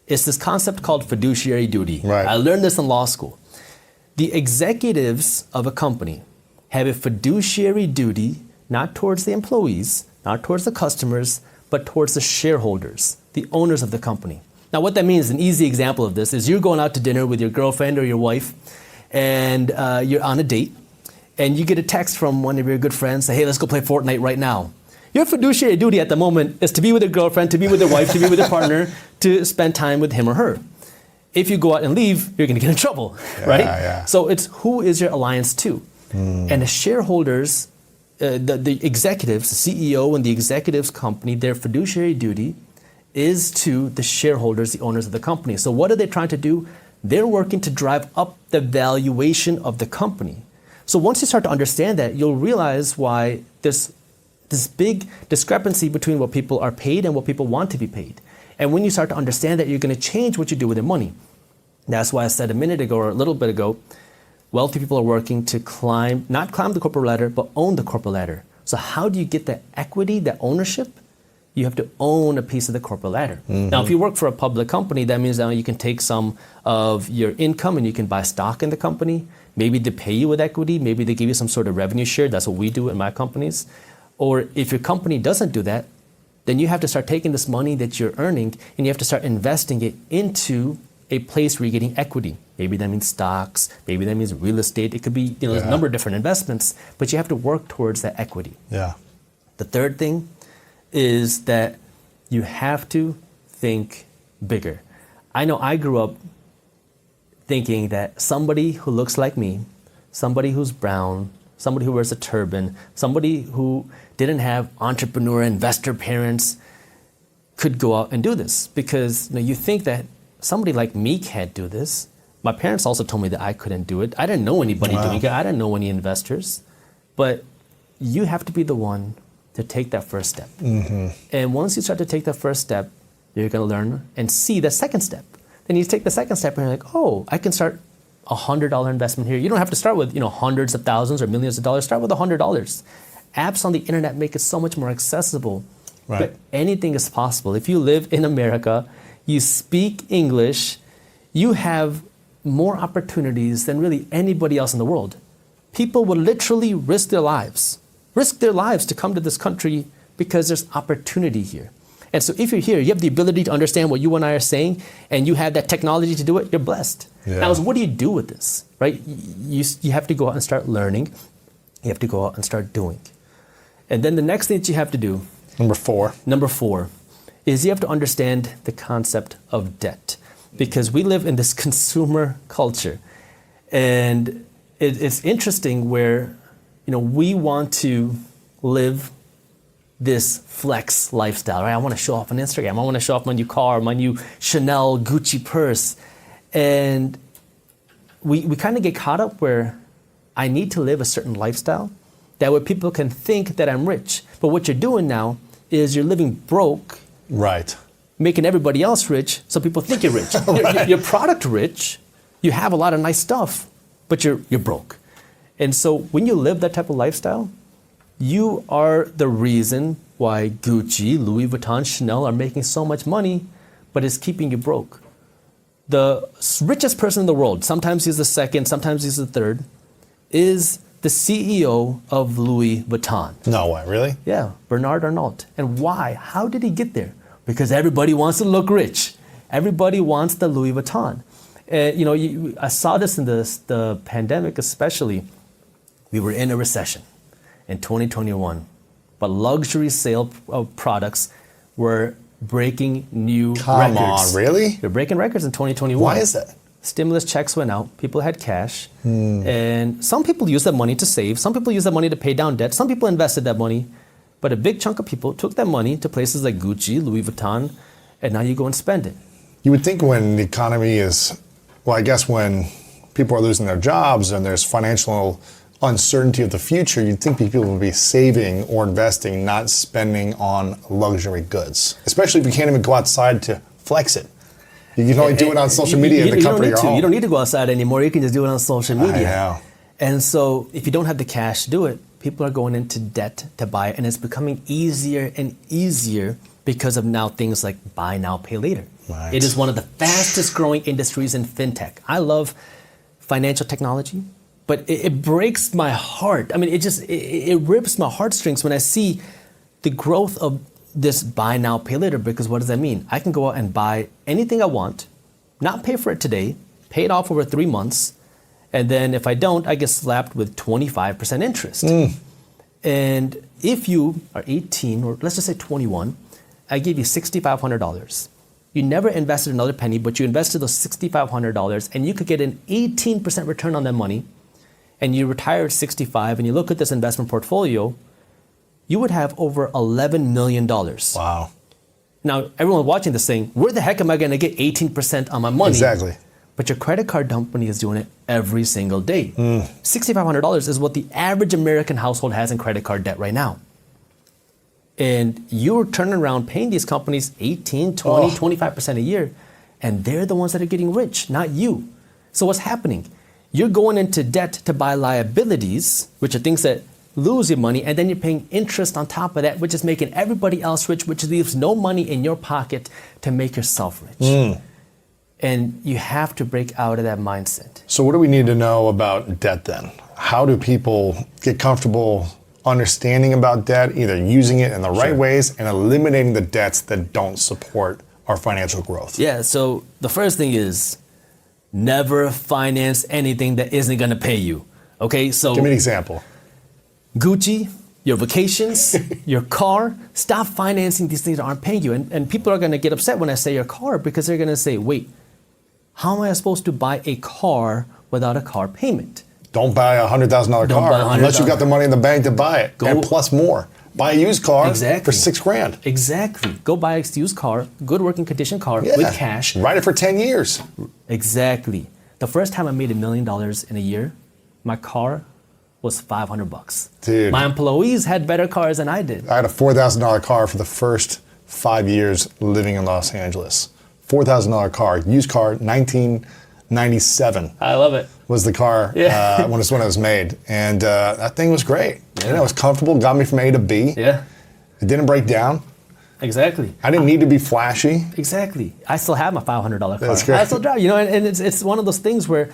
Speaker 1: It's this concept called fiduciary duty.
Speaker 4: Right.
Speaker 1: I learned this in law school. The executives of a company have a fiduciary duty, not towards the employees, not towards the customers, but towards the shareholders, the owners of the company. Now, what that means, an easy example of this is, you're going out to dinner with your girlfriend or your wife, and you're on a date, and you get a text from one of your good friends, say, hey, let's go play Fortnite right now. Your fiduciary duty at the moment is to be with your girlfriend, to be with your wife, to be with your partner, to spend time with him or her. If you go out and leave, you're going to get in trouble, right?
Speaker 4: Yeah.
Speaker 1: So it's, who is your alliance to? And the shareholders, the executives, the CEO and the executives company, their fiduciary duty is to the shareholders, the owners of the company. So what are they trying to do? They're working to drive up the valuation of the company. So once you start to understand that, you'll realize why there's this big discrepancy between what people are paid and what people want to be paid. And when you start to understand that, you're going to change what you do with your money. That's why I said a minute ago or a little bit ago, wealthy people are working to not climb the corporate ladder, but own the corporate ladder. So how do you get that equity, that ownership? You have to own a piece of the corporate ladder. Now, if you work for a public company, that means now you can take some of your income and you can buy stock in the company. Maybe they pay you with equity. Maybe they give you some sort of revenue share. That's what we do in my companies. Or if your company doesn't do that, then you have to start taking this money that you're earning and you have to start investing it into a place where you're getting equity. Maybe that means stocks. Maybe that means real estate. It could be, there's a number of different investments, but you have to work towards that equity.
Speaker 4: Yeah.
Speaker 1: The third thing is that you have to think bigger. I know I grew up thinking that somebody who looks like me, somebody who's brown, somebody who wears a turban, somebody who didn't have entrepreneur, investor parents could go out and do this. Because you think that somebody like me can't do this. My parents also told me that I couldn't do it. I didn't know anybody doing it. I didn't know any investors. But you have to be the one to take that first step. And once you start to take that first step, you're going to learn and see the second step. Then you take the second step and you're like, oh, I can start $100 investment here. You don't have to start with hundreds of thousands or millions of dollars. Start with $100. Apps on the internet make it so much more accessible.
Speaker 4: Right.
Speaker 1: But anything is possible. If you live in America, you speak English, you have more opportunities than really anybody else in the world. People would literally risk their lives to come to this country because there's opportunity here. And so if you're here, you have the ability to understand what you and I are saying, and you have that technology to do it, you're blessed.
Speaker 4: Yeah.
Speaker 1: Now, what do you do with this, right? You have to go out and start learning. You have to go out and start doing. And then the next thing that you have to do, Number four, is you have to understand the concept of debt. Because we live in this consumer culture. And it's interesting where we want to live this flex lifestyle, right? I want to show off on Instagram. I want to show off my new car, my new Chanel, Gucci purse. And we kind of get caught up where I need to live a certain lifestyle that way people can think that I'm rich. But what you're doing now is you're living broke.
Speaker 4: Right.
Speaker 1: Making everybody else rich so people think you're rich.
Speaker 4: Right.
Speaker 1: You're product rich. You have a lot of nice stuff, but you're broke. And so when you live that type of lifestyle, you are the reason why Gucci, Louis Vuitton, Chanel are making so much money, but it's keeping you broke. The richest person in the world, sometimes he's the second, sometimes he's the third, is the CEO of Louis Vuitton.
Speaker 4: No way, really?
Speaker 1: Yeah, Bernard Arnault. And why? How did he get there? Because everybody wants to look rich. Everybody wants the Louis Vuitton. I saw this in the pandemic especially. We were in a recession in 2021, but luxury sale of products were breaking new records.
Speaker 4: Come on, really?
Speaker 1: They're breaking records in 2021.
Speaker 4: Why is that?
Speaker 1: Stimulus checks went out. People had cash. And some people used that money to save. Some people used that money to pay down debt. Some people invested that money. But a big chunk of people took that money to places like Gucci, Louis Vuitton, and now you go and spend it.
Speaker 4: You would think when the economy is, I guess when people are losing their jobs and there's financial uncertainty of the future, you'd think people would be saving or investing, not spending on luxury goods. Especially if you can't even go outside to flex it. You can only do it on social media in the comfort of your home.
Speaker 1: You don't need to go outside anymore. You can just do it on social media.
Speaker 4: I know.
Speaker 1: And so if you don't have the cash to do it, people are going into debt to buy it, and it's becoming easier and easier because of now things like buy now, pay later.
Speaker 4: Right.
Speaker 1: It is one of the fastest growing industries in fintech. I love financial technology, but it breaks my heart. I mean, it rips my heartstrings when I see the growth of this buy now, pay later, because what does that mean? I can go out and buy anything I want, not pay for it today, pay it off over 3 months, and then if I don't, I get slapped with 25% interest. And if you are 18, or let's just say 21, I give you $6,500. You never invested another penny, but you invested those $6,500, and you could get an 18% return on that money, and you retire at 65, and you look at this investment portfolio, you would have over $11 million.
Speaker 4: Wow.
Speaker 1: Now, everyone watching this saying, where the heck am I going to get 18% on my money?
Speaker 4: Exactly.
Speaker 1: But your credit card company is doing it every single day. $6,500 is what the average American household has in credit card debt right now. And you're turning around paying these companies 18, 20, 25% a year, and they're the ones that are getting rich, not you. So what's happening? You're going into debt to buy liabilities, which are things that lose your money, and then you're paying interest on top of that, which is making everybody else rich, which leaves no money in your pocket to make yourself rich. And you have to break out of that mindset.
Speaker 4: So what do we need to know about debt then? How do people get comfortable understanding about debt, either using it in the right ways and eliminating the debts that don't support our financial growth?
Speaker 1: Yeah, so the first thing is never finance anything that isn't gonna pay you. Okay, so
Speaker 4: Give me an example.
Speaker 1: Gucci, your vacations, your car, stop financing these things that aren't paying you. And people are gonna get upset when I say your car because they're gonna say, wait, how am I supposed to buy a car without a car payment?
Speaker 4: Don't buy a $100,000 car unless you got the money in the bank to buy it, and plus more. Buy a used car for $6,000.
Speaker 1: Exactly. Go buy a used car, good working condition car with cash.
Speaker 4: Ride it for 10 years.
Speaker 1: Exactly. The first time I made $1 million in a year, my car was $500.
Speaker 4: Dude.
Speaker 1: My employees had better cars than I did.
Speaker 4: I had a $4,000 car for the first 5 years living in Los Angeles. $4,000 car, used car, 1997.
Speaker 1: I love it.
Speaker 4: Was the car when it was made. And that thing was great.
Speaker 1: Yeah.
Speaker 4: It was comfortable, got me from A to B.
Speaker 1: Yeah.
Speaker 4: It didn't break down.
Speaker 1: Exactly.
Speaker 4: I didn't need to be flashy.
Speaker 1: Exactly. I still have my $500 car.
Speaker 4: That's great.
Speaker 1: I still drive, and it's one of those things where,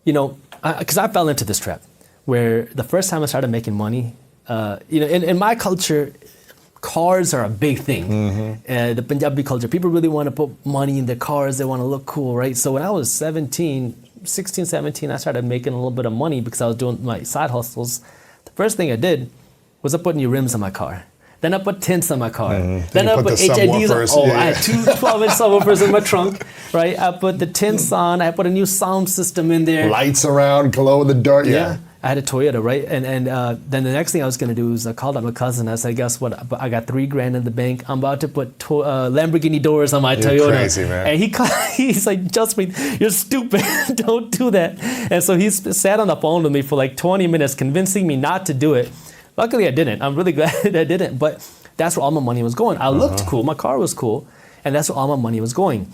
Speaker 1: because I fell into this trap, where the first time I started making money, in my culture, cars are a big thing. The Punjabi culture, people really want to put money in their cars. They want to look cool, right? So when I was 16, 17, I started making a little bit of money because I was doing my side hustles. The first thing I did was I put new rims on my car. Then I put tints on my car. Then I put HIDs on. I had two 12-inch subwoofers in my trunk, right? I put the tints on. I put a new sound system in there.
Speaker 4: Lights around, glow in the dark. Yeah.
Speaker 1: I had a Toyota, right? And then the next thing I was going to do is I called up my cousin. I said, guess what? I got $3,000 in the bank. I'm about to put Lamborghini doors on my Toyota.
Speaker 4: You're crazy, man.
Speaker 1: And he's like, Jaspreet, you're stupid. Don't do that. And so he sat on the phone with me for like 20 minutes, convincing me not to do it. Luckily, I didn't. I'm really glad that I didn't. But that's where all my money was going. I looked cool. My car was cool. And that's where all my money was going.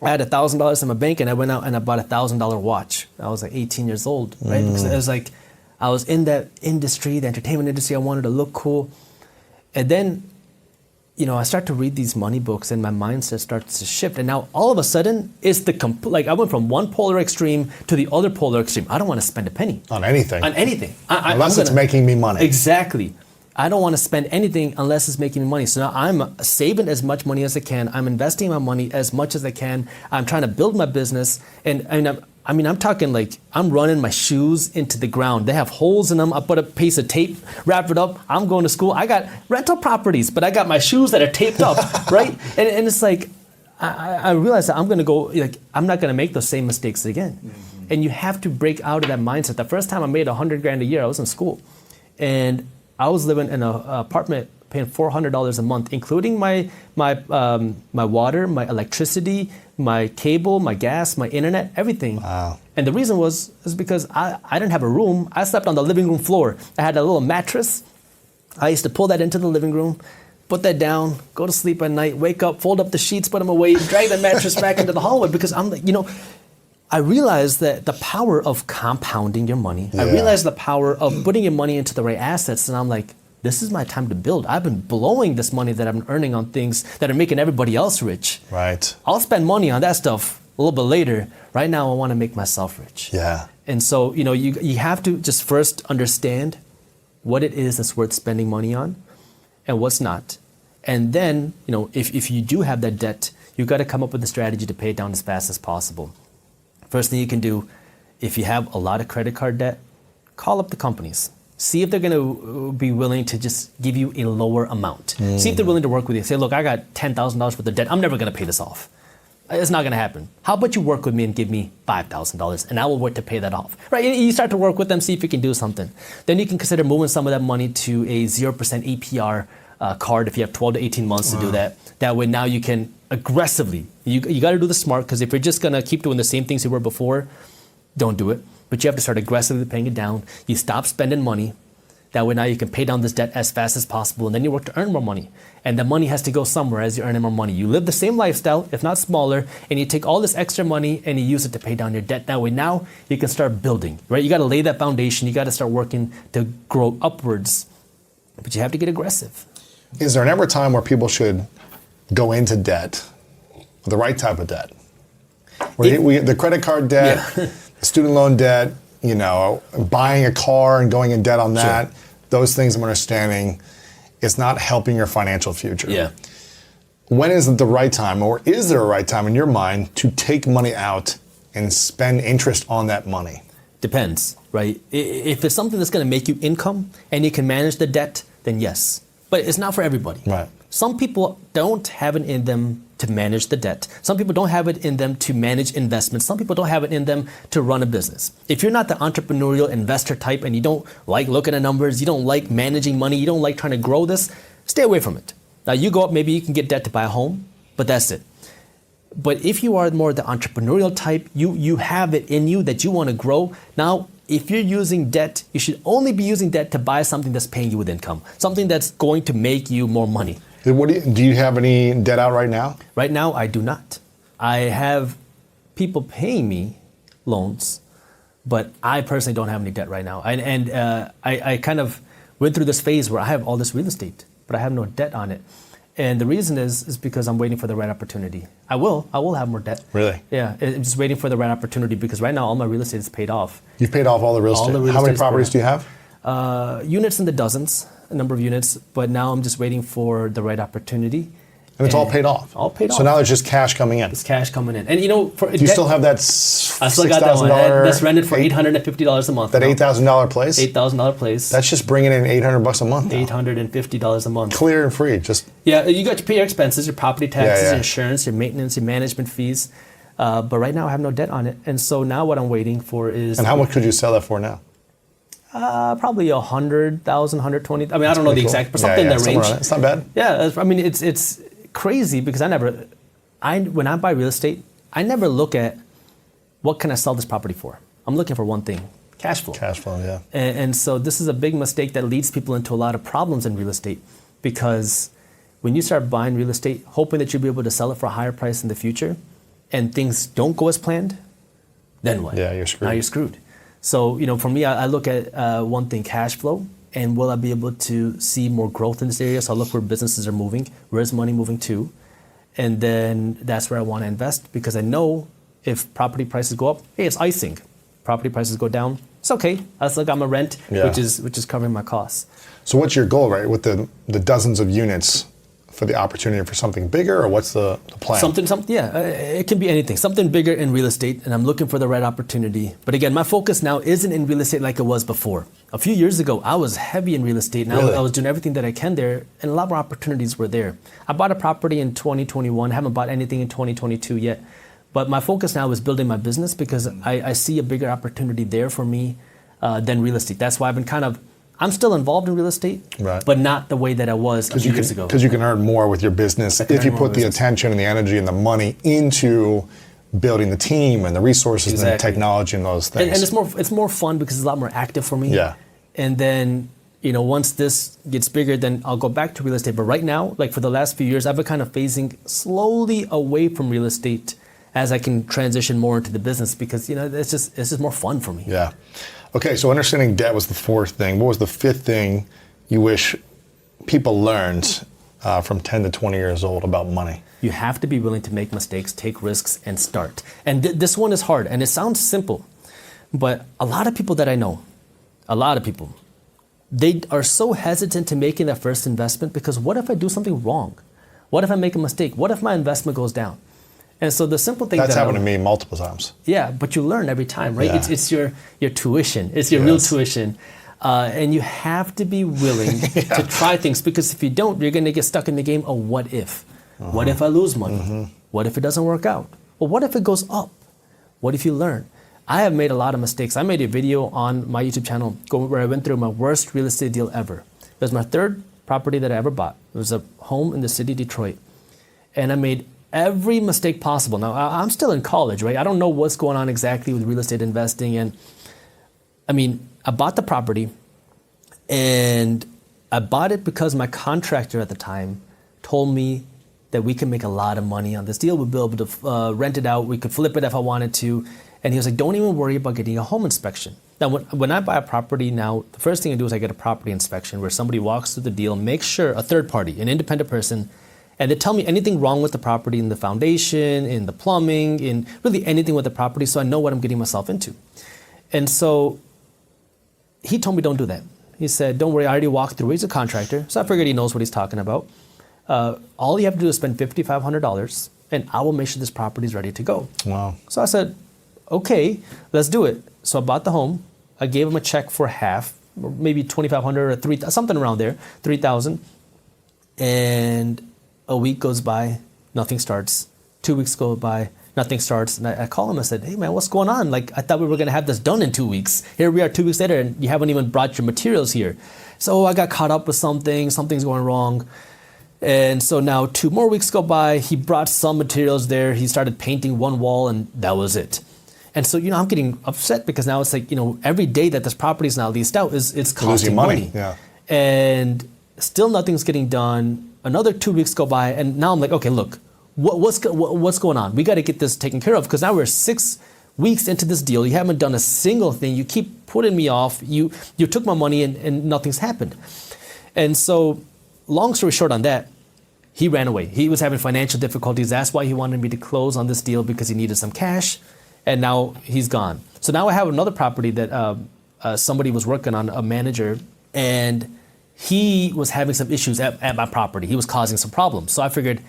Speaker 1: I had $1,000 in my bank, and I went out and I bought a $1,000 watch. I was like 18 years old, right? Because it was like, I was in that industry, the entertainment industry. I wanted to look cool. And then, I start to read these money books, and my mindset starts to shift. And now, all of a sudden, it's I went from one polar extreme to the other polar extreme. I don't want to spend a penny.
Speaker 4: On anything.
Speaker 1: On anything.
Speaker 4: Unless it's making me money.
Speaker 1: Exactly. I don't want to spend anything unless it's making me money. So now I'm saving as much money as I can. I'm investing my money as much as I can. I'm trying to build my business. And I'm talking like I'm running my shoes into the ground. They have holes in them. I put a piece of tape, wrap it up. I'm going to school. I got rental properties, but I got my shoes that are taped up, right? And it's like, I realize that I'm going to go, I'm not going to make those same mistakes again. And you have to break out of that mindset. The first time I made $100,000 a year, I was in school. And I was living in an apartment paying $400 a month, including my water, my electricity, my cable, my gas, my internet, everything.
Speaker 4: Wow.
Speaker 1: And the reason is because I didn't have a room. I slept on the living room floor. I had a little mattress. I used to pull that into the living room, put that down, go to sleep at night, wake up, fold up the sheets, put them away, drag the mattress back into the hallway because I'm like, I realized that the power of compounding your money. Yeah. I realized the power of putting your money into the right assets. And I'm like, this is my time to build. I've been blowing this money that I'm earning on things that are making everybody else rich.
Speaker 4: Right.
Speaker 1: I'll spend money on that stuff a little bit later. Right now, I want to make myself rich.
Speaker 4: Yeah.
Speaker 1: And so, you have to just first understand what it is that's worth spending money on and what's not. And then, if you do have that debt, you've got to come up with a strategy to pay it down as fast as possible. First thing you can do, if you have a lot of credit card debt, call up the companies. See if they're going to be willing to just give you a lower amount. See if they're willing to work with you. Say, look, I got $10,000 worth of debt. I'm never going to pay this off. It's not going to happen. How about you work with me and give me $5,000 and I will work to pay that off. Right? You start to work with them, see if you can do something. Then you can consider moving some of that money to a 0% APR card if you have 12 to 18 months to do that. That way now you can aggressively, you got to do the smart, because if you're just going to keep doing the same things you were before, don't do it. But you have to start aggressively paying it down. You stop spending money. That way now you can pay down this debt as fast as possible, and then you work to earn more money. And the money has to go somewhere as you're earning more money. You live the same lifestyle, if not smaller, and you take all this extra money and you use it to pay down your debt. That way now you can start building, right? You got to lay that foundation. You got to start working to grow upwards, but you have to get aggressive.
Speaker 4: Is there ever a time where people should go into debt, the right type of debt? The credit card debt, the student loan debt, buying a car and going in debt on that, those things I'm understanding, it's not helping your financial future.
Speaker 1: Yeah.
Speaker 4: When is it the right time, or is there a right time in your mind to take money out and spend interest on that money?
Speaker 1: Depends, right? If it's something that's going to make you income and you can manage the debt, then yes. But it's not for everybody.
Speaker 4: Right.
Speaker 1: Some people don't have it in them to manage the debt. Some people don't have it in them to manage investments. Some people don't have it in them to run a business. If you're not the entrepreneurial investor type and you don't like looking at numbers, you don't like managing money, you don't like trying to grow this, stay away from it. Now you go up, maybe you can get debt to buy a home, but that's it. But if you are more the entrepreneurial type, you have it in you that you want to grow. Now, if you're using debt, you should only be using debt to buy something that's paying you with income, something that's going to make you more money.
Speaker 4: Do you have any debt out right now?
Speaker 1: Right now, I do not. I have people paying me loans, but I personally don't have any debt right now. I kind of went through this phase where I have all this real estate, but I have no debt on it. And the reason is because I'm waiting for the right opportunity. I will have more debt.
Speaker 4: Really?
Speaker 1: Yeah, I'm just waiting for the right opportunity, because right now all my real estate is paid off.
Speaker 4: You've paid off all the real estate? How many properties do you have?
Speaker 1: Units in the dozens, a number of units, but now I'm just waiting for the right opportunity.
Speaker 4: And it's all paid off?
Speaker 1: All paid off.
Speaker 4: So now there's just cash coming in?
Speaker 1: It's cash coming in. And do
Speaker 4: you still have that
Speaker 1: I still got that one. That's rented for $850 a month.
Speaker 4: That $8,000 place?
Speaker 1: $8,000 place.
Speaker 4: That's just bringing in $800 a month now.
Speaker 1: $850 a month.
Speaker 4: Clear and free.
Speaker 1: Yeah, you got to pay your expenses, your property taxes,
Speaker 4: Yeah.
Speaker 1: your insurance, your maintenance, your management fees. But right now I have no debt on it. And so now what I'm waiting for is...
Speaker 4: And how much could you sell that for now?
Speaker 1: Probably 100,000, 120. I mean, I don't know the exact, but something in that range.
Speaker 4: It's not bad.
Speaker 1: Yeah, I mean, it's crazy, because when I buy real estate, I never look at what can I sell this property for. I'm looking for one thing: cash flow.
Speaker 4: Cash flow, yeah.
Speaker 1: And so this is a big mistake that leads people into a lot of problems in real estate, because when you start buying real estate, hoping that you'll be able to sell it for a higher price in the future, and things don't go as planned, then what?
Speaker 4: Yeah, you're screwed.
Speaker 1: Now you're screwed. So, for me, I look at one thing: cash flow. And will I be able to see more growth in this area? So I look where businesses are moving, where's money moving to? And then that's where I want to invest, because I know if property prices go up, hey, it's icing. Property prices go down, it's okay. I still got my rent, which is covering my costs.
Speaker 4: So what's your goal, right, with the dozens of units, for the opportunity for something bigger, or what's the plan?
Speaker 1: Something, it can be anything. Something bigger in real estate, and I'm looking for the right opportunity. But again, my focus now isn't in real estate like it was before. A few years ago, I was heavy in real estate, and
Speaker 4: Really?
Speaker 1: I was doing everything that I can there, and a lot more opportunities were there. I bought a property in 2021, haven't bought anything in 2022 yet. But my focus now is building my business, because I see a bigger opportunity there for me than real estate. That's why I've been I'm still involved in real estate,
Speaker 4: right,
Speaker 1: but not the way that I was a few years ago.
Speaker 4: Because you can earn more with your business if you put the attention and the energy and the money into building the team and the resources and the technology and those things.
Speaker 1: And it's more fun, because it's a lot more active for me.
Speaker 4: Yeah.
Speaker 1: And then, once this gets bigger, then I'll go back to real estate. But right now, like for the last few years, I've been kind of phasing slowly away from real estate as I can transition more into the business, because it's just more fun for me.
Speaker 4: Yeah. Okay, so understanding debt was the fourth thing. What was the fifth thing you wish people learned from 10 to 20 years old about money?
Speaker 1: You have to be willing to make mistakes, take risks, and start. And this one is hard, and it sounds simple, but a lot of people that I know, they are so hesitant to making that first investment, because what if I do something wrong? What if I make a mistake? What if my investment goes down? And so the simple thing
Speaker 4: that's happened to me multiple times.
Speaker 1: Yeah, but you learn every time, right?
Speaker 4: Yeah.
Speaker 1: It's your tuition. It's your real tuition. And you have to be willing to try things, because if you don't, you're going to get stuck in the game of what if. What if I lose money? What if it doesn't work out? Well, what if it goes up? What if you learn? I have made a lot of mistakes. I made a video on my YouTube channel where I went through my worst real estate deal ever. It was my third property that I ever bought. It was a home in the city of Detroit. And I made every mistake possible. Now, I'm still in college, right? I don't know what's going on exactly with real estate investing. And I mean, I bought the property, and I bought it because my contractor at the time told me that we can make a lot of money on this deal. We'll be able to rent it out. We could flip it if I wanted to. And he was like, don't even worry about getting a home inspection. Now, when I buy a property now, the first thing I do is I get a property inspection where somebody walks through the deal, makes sure, a third party, an independent person, and they tell me anything wrong with the property in the foundation, in the plumbing, in really anything with the property, so I know what I'm getting myself into. And so he told me don't do that. He said, don't worry, I already walked through. He's a contractor, so I figured he knows what he's talking about. All you have to do is spend $5,500, and I will make sure this property is ready to go.
Speaker 4: Wow.
Speaker 1: So I said, okay, let's do it. So I bought the home. I gave him a check for half, or maybe $2,500 or $3,000, something around there, $3,000. And a week goes by, nothing starts. 2 weeks go by, nothing starts. And I call him. I said, hey man, what's going on? Like, I thought we were going to have this done in 2 weeks. Here we are 2 weeks later, and you haven't even brought your materials here. So I got caught up with something. Something's going wrong. And so now 2 more weeks go by. He brought some materials there. He started painting one wall, and that was it. And so, I'm getting upset because now it's like, every day that this property is now leased out it's costing money.
Speaker 4: Yeah.
Speaker 1: And still nothing's getting done. Another 2 weeks go by, and now I'm like, okay, look, what's going on? We got to get this taken care of, because now we're 6 weeks into this deal. You haven't done a single thing. You keep putting me off. You took my money, and nothing's happened. And so, long story short on that, he ran away. He was having financial difficulties. That's why he wanted me to close on this deal, because he needed some cash. And now he's gone. So now I have another property that somebody was working on, a manager, and he was having some issues at my property. He was causing some problems. So I figured,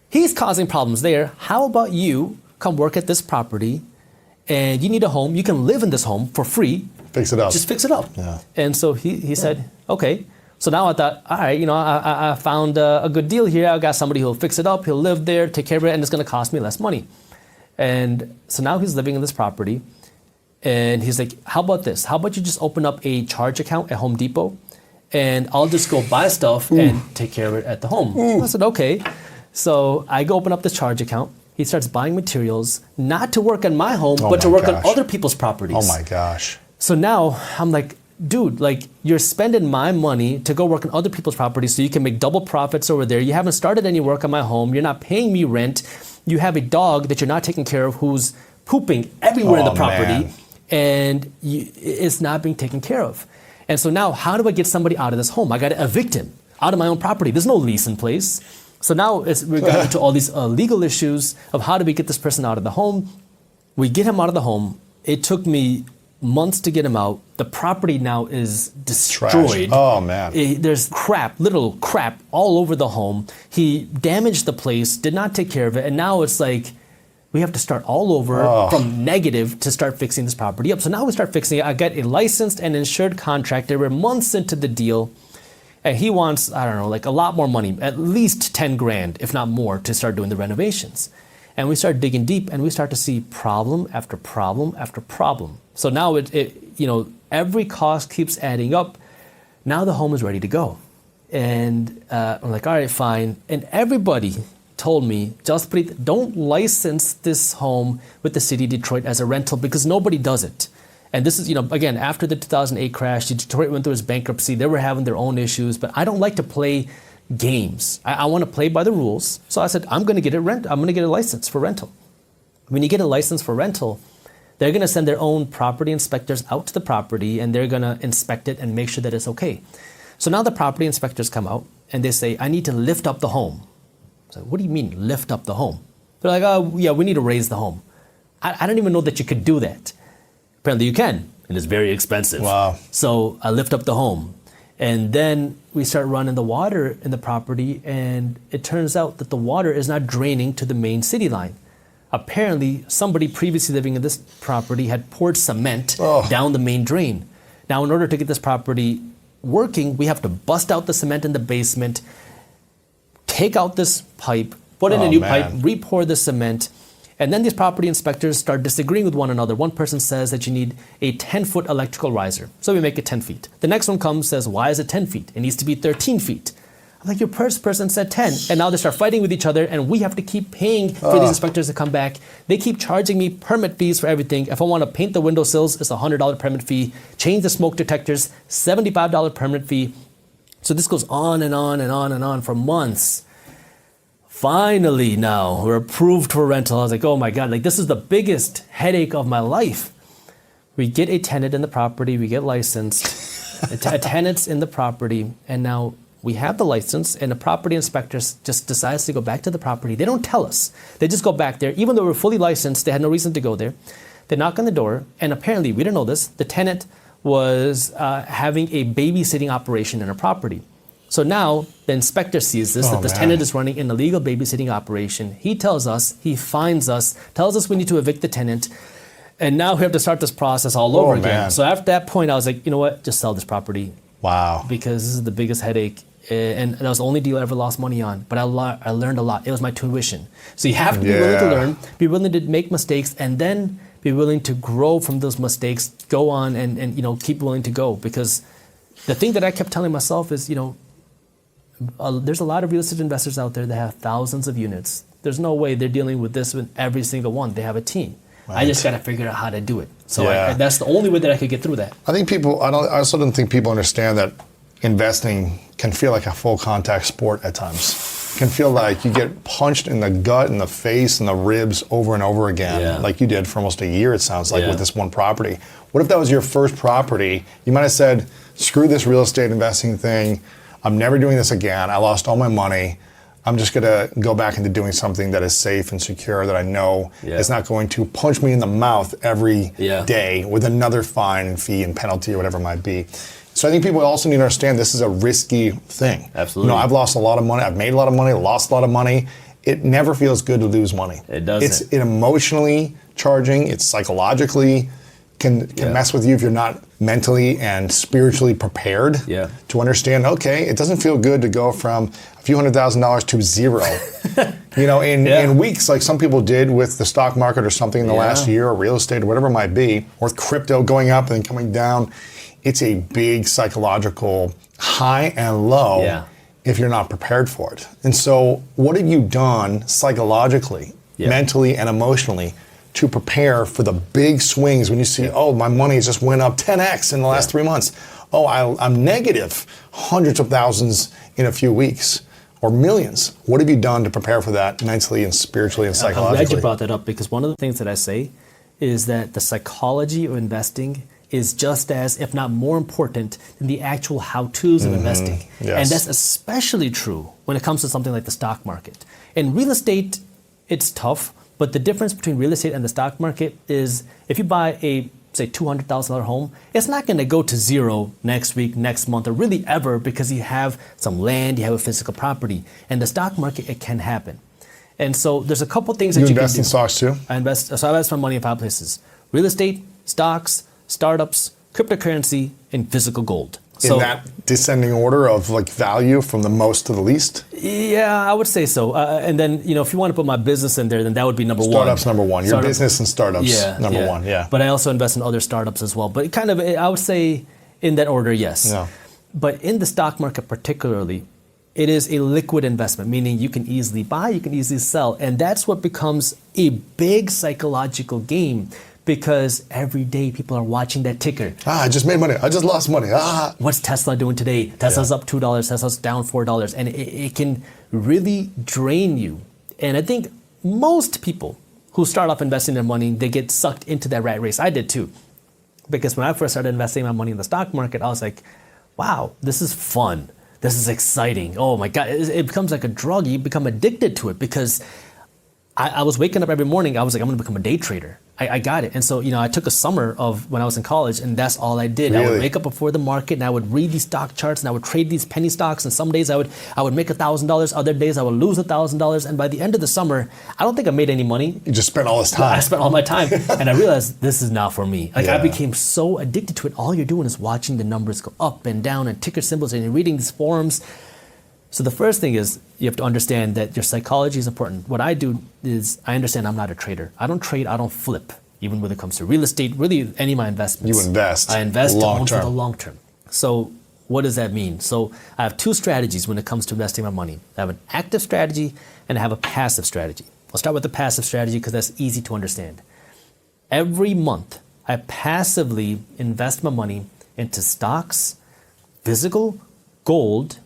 Speaker 1: he's causing problems there. How about you come work at this property, and you need a home. You can live in this home for free.
Speaker 4: Fix it up.
Speaker 1: Just fix it up.
Speaker 4: Yeah.
Speaker 1: And so he said, okay. So now I thought, all right, I found a good deal here. I got somebody who'll fix it up. He'll live there, take care of it, and it's going to cost me less money. And so now he's living in this property, and he's like, how about this? How about you just open up a charge account at Home Depot, and I'll just go buy stuff and take care of it at the home. I said, okay. So I go open up this charge account. He starts buying materials, not to work on my home, but to work on other people's properties.
Speaker 4: Oh my gosh.
Speaker 1: So now I'm like, dude, like, you're spending my money to go work on other people's properties so you can make double profits over there. You haven't started any work on my home. You're not paying me rent. You have a dog that you're not taking care of who's pooping everywhere in the property,
Speaker 4: man.
Speaker 1: And it's not being taken care of. And so now, how do I get somebody out of this home? I got to evict him out of my own property. There's no lease in place. So now we got into all these legal issues of how do we get this person out of the home. We get him out of the home. It took me months to get him out. The property now is destroyed.
Speaker 4: Trash. Oh man.
Speaker 1: There's crap, literal crap all over the home. He damaged the place, did not take care of it, and now it's like we have to start all over from negative to start fixing this property up. So now we start fixing it. I got a licensed and insured contractor. We're months into the deal, and he wants, I don't know, like a lot more money, at least 10 grand, if not more, to start doing the renovations. And we start digging deep, and we start to see problem after problem after problem. So now every cost keeps adding up. Now the home is ready to go. And I'm like, all right, fine. And everybody told me, Jaspreet, don't license this home with the city of Detroit as a rental, because nobody does it. And this is, again, after the 2008 crash, Detroit went through its bankruptcy. They were having their own issues, but I don't like to play games. I want to play by the rules. So I said, I'm going to get a license for rental. When you get a license for rental, they're going to send their own property inspectors out to the property, and they're going to inspect it and make sure that it's okay. So now the property inspectors come out, and they say, I need to lift up the home. So what do you mean, lift up the home? They're like, oh, yeah, we need to raise the home. I don't even know that you could do that. Apparently you can, and it's very expensive.
Speaker 4: Wow.
Speaker 1: So I lift up the home. And then we start running the water in the property, and it turns out that the water is not draining to the main city line. Apparently, somebody previously living in this property had poured cement down the main drain. Now, in order to get this property working, we have to bust out the cement in the basement, take out this pipe, put in a new pipe, re-pour the cement, and then these property inspectors start disagreeing with one another. One person says that you need a 10-foot electrical riser, so we make it 10 feet. The next one comes, says, why is it 10 feet? It needs to be 13 feet. I'm like, your first person said 10. And now they start fighting with each other, and we have to keep paying for these inspectors to come back. They keep charging me permit fees for everything. If I want to paint the windowsills, it's a $100 permit fee. Change the smoke detectors, $75 permit fee. So this goes on and on and on and on for months. Finally, now we're approved for rental. I was like, oh my God, like this is the biggest headache of my life. We get a tenant in the property, we get licensed, a tenant's in the property, and now we have the license, and the property inspectors just decides to go back to the property. They don't tell us. They just go back there. Even though we're fully licensed, they had no reason to go there. They knock on the door, and apparently, we didn't know this, the tenant was having a babysitting operation in a property. So now the inspector sees this, that this tenant is running an illegal babysitting operation. He tells us, he fines us, tells us we need to evict the tenant, and now we have to start this process all over again.
Speaker 4: Man.
Speaker 1: So after that point, I was like, you know what, just sell this property.
Speaker 4: Wow.
Speaker 1: Because this is the biggest headache, and that was the only deal I ever lost money on. But I learned a lot. It was my tuition. So you have to be willing to learn, be willing to make mistakes, and then be willing to grow from those mistakes, go on and keep willing to go. Because the thing that I kept telling myself is, there's a lot of real estate investors out there that have thousands of units. There's no way they're dealing with this with every single one. They have a team. Right. I just got to figure out how to do it. So that's the only way that I could get through that.
Speaker 4: I think I also don't think people understand that investing can feel like a full contact sport at times. Can feel like you get punched in the gut, in the face, and the ribs over and over again, like you did for almost a year, it sounds like, with this one property. What if that was your first property? You might have said, screw this real estate investing thing. I'm never doing this again. I lost all my money. I'm just going to go back into doing something that is safe and secure, that I know is not going to punch me in the mouth every day with another fine and fee and penalty or whatever it might be. So I think people also need to understand this is a risky thing.
Speaker 1: Absolutely.
Speaker 4: I've lost a lot of money. I've made a lot of money, lost a lot of money. It never feels good to lose money.
Speaker 1: It doesn't.
Speaker 4: It's emotionally charging. It's psychologically can mess with you if you're not mentally and spiritually prepared to understand, okay, it doesn't feel good to go from a few $100,000 to zero. In weeks, like some people did with the stock market or something in the last year, or real estate or whatever it might be, or with crypto going up and then coming down. It's a big psychological high and low if you're not prepared for it. And so what have you done psychologically, mentally, and emotionally to prepare for the big swings when you see, oh, my money just went up 10x in the last 3 months. Oh, I'm negative hundreds of thousands in a few weeks, or millions. What have you done to prepare for that mentally and spiritually and psychologically?
Speaker 1: I'm glad you brought that up, because one of the things that I say is that the psychology of investing is just as, if not more important than the actual how-tos of investing. And that's especially true when it comes to something like the stock market. In real estate, it's tough, but the difference between real estate and the stock market is if you buy a, say, $200,000 home, it's not going to go to zero next week, next month, or really ever, because you have some land, you have a physical property. And the stock market, it can happen. And so there's a couple things that you can do.
Speaker 4: You invest in stocks too?
Speaker 1: I invest my money in 5 places: real estate, stocks, startups, cryptocurrency, and physical gold.
Speaker 4: In that descending order of like value from the most to the least?
Speaker 1: Yeah, I would say so. And then, if you want to put my business in there, then that would be number one.
Speaker 4: Startups number one. Your business and startups number one. But
Speaker 1: I also invest in other startups as well. But kind of, I would say in that order, yes. Yeah. But in the stock market particularly, it is a liquid investment, meaning you can easily buy, you can easily sell. And that's what becomes a big psychological game, because every day people are watching that ticker.
Speaker 4: I just made money. I just lost money.
Speaker 1: What's Tesla doing today? Tesla's up $2. Tesla's down $4. And it can really drain you. And I think most people who start off investing their money, they get sucked into that rat race. I did too. Because when I first started investing my money in the stock market, I was like, wow, this is fun. This is exciting. Oh my God. It becomes like a drug. You become addicted to it, because I was waking up every morning. I was like, I'm going to become a day trader. I got it. And so, I took a summer of when I was in college, and that's all I did.
Speaker 4: Really?
Speaker 1: I would wake up before the market, and I would read these stock charts, and I would trade these penny stocks. And some days I would make $1,000. Other days I would lose $1,000. And by the end of the summer, I don't think I made any money.
Speaker 4: You just spent all this time.
Speaker 1: I spent all my time. And I realized this is not for me. I became so addicted to it. All you're doing is watching the numbers go up and down and ticker symbols, and you're reading these forums. So the first thing is you have to understand that your psychology is important. What I do is I understand I'm not a trader. I don't trade, I don't flip, even when it comes to real estate, really any of my investments.
Speaker 4: You invest.
Speaker 1: I invest
Speaker 4: long
Speaker 1: for
Speaker 4: term.
Speaker 1: the long term. So what does that mean? So I have two strategies when it comes to investing my money. I have an active strategy and I have a passive strategy. I'll start with the passive strategy because that's easy to understand. Every month, I passively invest my money into stocks, physical, gold,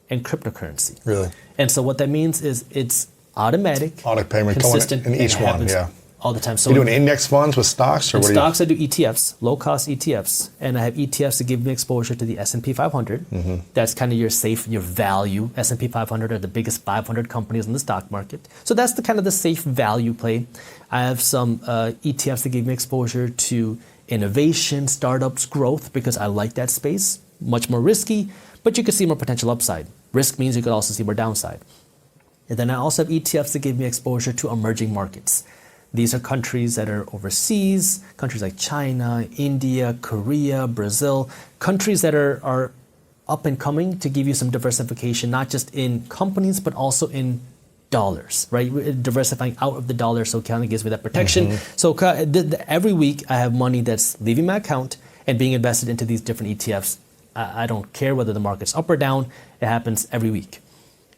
Speaker 1: and cryptocurrency.
Speaker 4: Really?
Speaker 1: And so what that means is it's automatic,
Speaker 4: Auto payment
Speaker 1: consistent,
Speaker 4: going in each
Speaker 1: and it
Speaker 4: one,
Speaker 1: happens
Speaker 4: yeah.
Speaker 1: all the time. So
Speaker 4: You doing index funds with stocks, or
Speaker 1: in
Speaker 4: what
Speaker 1: stocks, I do ETFs, low-cost ETFs, and I have ETFs that give me exposure to the S&P 500. That's kind of your safe, your value. S&P 500 are the biggest 500 companies in the stock market. So that's the kind of the safe value play. I have some ETFs that give me exposure to innovation, startups, growth, because I like that space. Much more risky, but you could see more potential upside. Risk means you could also see more downside. And then I also have ETFs that give me exposure to emerging markets. These are countries that are overseas, countries like China, India, Korea, Brazil, countries that are up and coming to give you some diversification, not just in companies, but also in dollars, right? Diversifying out of the dollar, so it kind of gives me that protection. So every week I have money that's leaving my account and being invested into these different ETFs. I don't care whether the market's up or down. It happens every week.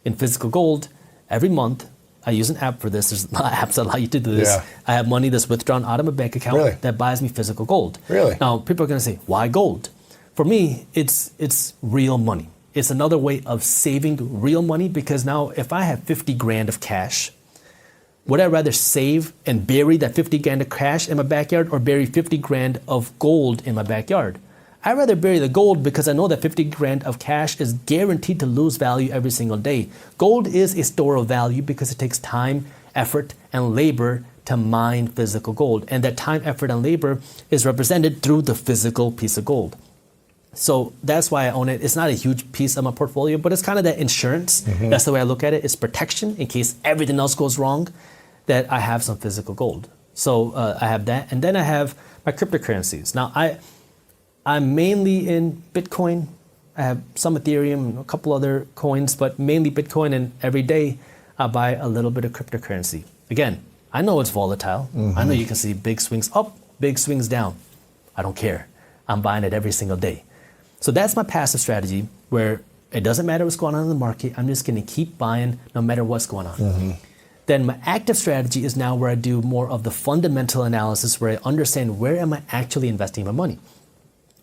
Speaker 1: In physical gold, every month, I use an app for this. There's apps that allow you to do this.
Speaker 4: Yeah.
Speaker 1: I have money that's withdrawn out of my bank account
Speaker 4: Really?
Speaker 1: that buys me physical gold.
Speaker 4: Really?
Speaker 1: Now, people are going to say, why gold? For me, it's real money. It's another way of saving real money, because now if I have 50 grand of cash, would I rather save and bury that 50 grand of cash in my backyard, or bury 50 grand of gold in my backyard? I'd rather bury the gold because I know that 50 grand of cash is guaranteed to lose value every single day. Gold is a store of value because it takes time, effort, and labor to mine physical gold. And that time, effort, and labor is represented through the physical piece of gold. So that's why I own it. It's not a huge piece of my portfolio, but it's kind of that insurance. That's the way I look at it. It's protection in case everything else goes wrong, that I have some physical gold. So I have that. And then I have my cryptocurrencies. Now, I'm mainly in Bitcoin. I have some Ethereum, a couple other coins, but mainly Bitcoin. And every day I buy a little bit of cryptocurrency. Again, I know it's volatile. I know you can see big swings up, big swings down. I don't care. I'm buying it every single day. So that's my passive strategy, where it doesn't matter what's going on in the market. I'm just going to keep buying no matter what's going on. Then my active strategy is now where I do more of the fundamental analysis, where I understand where am I actually investing my money.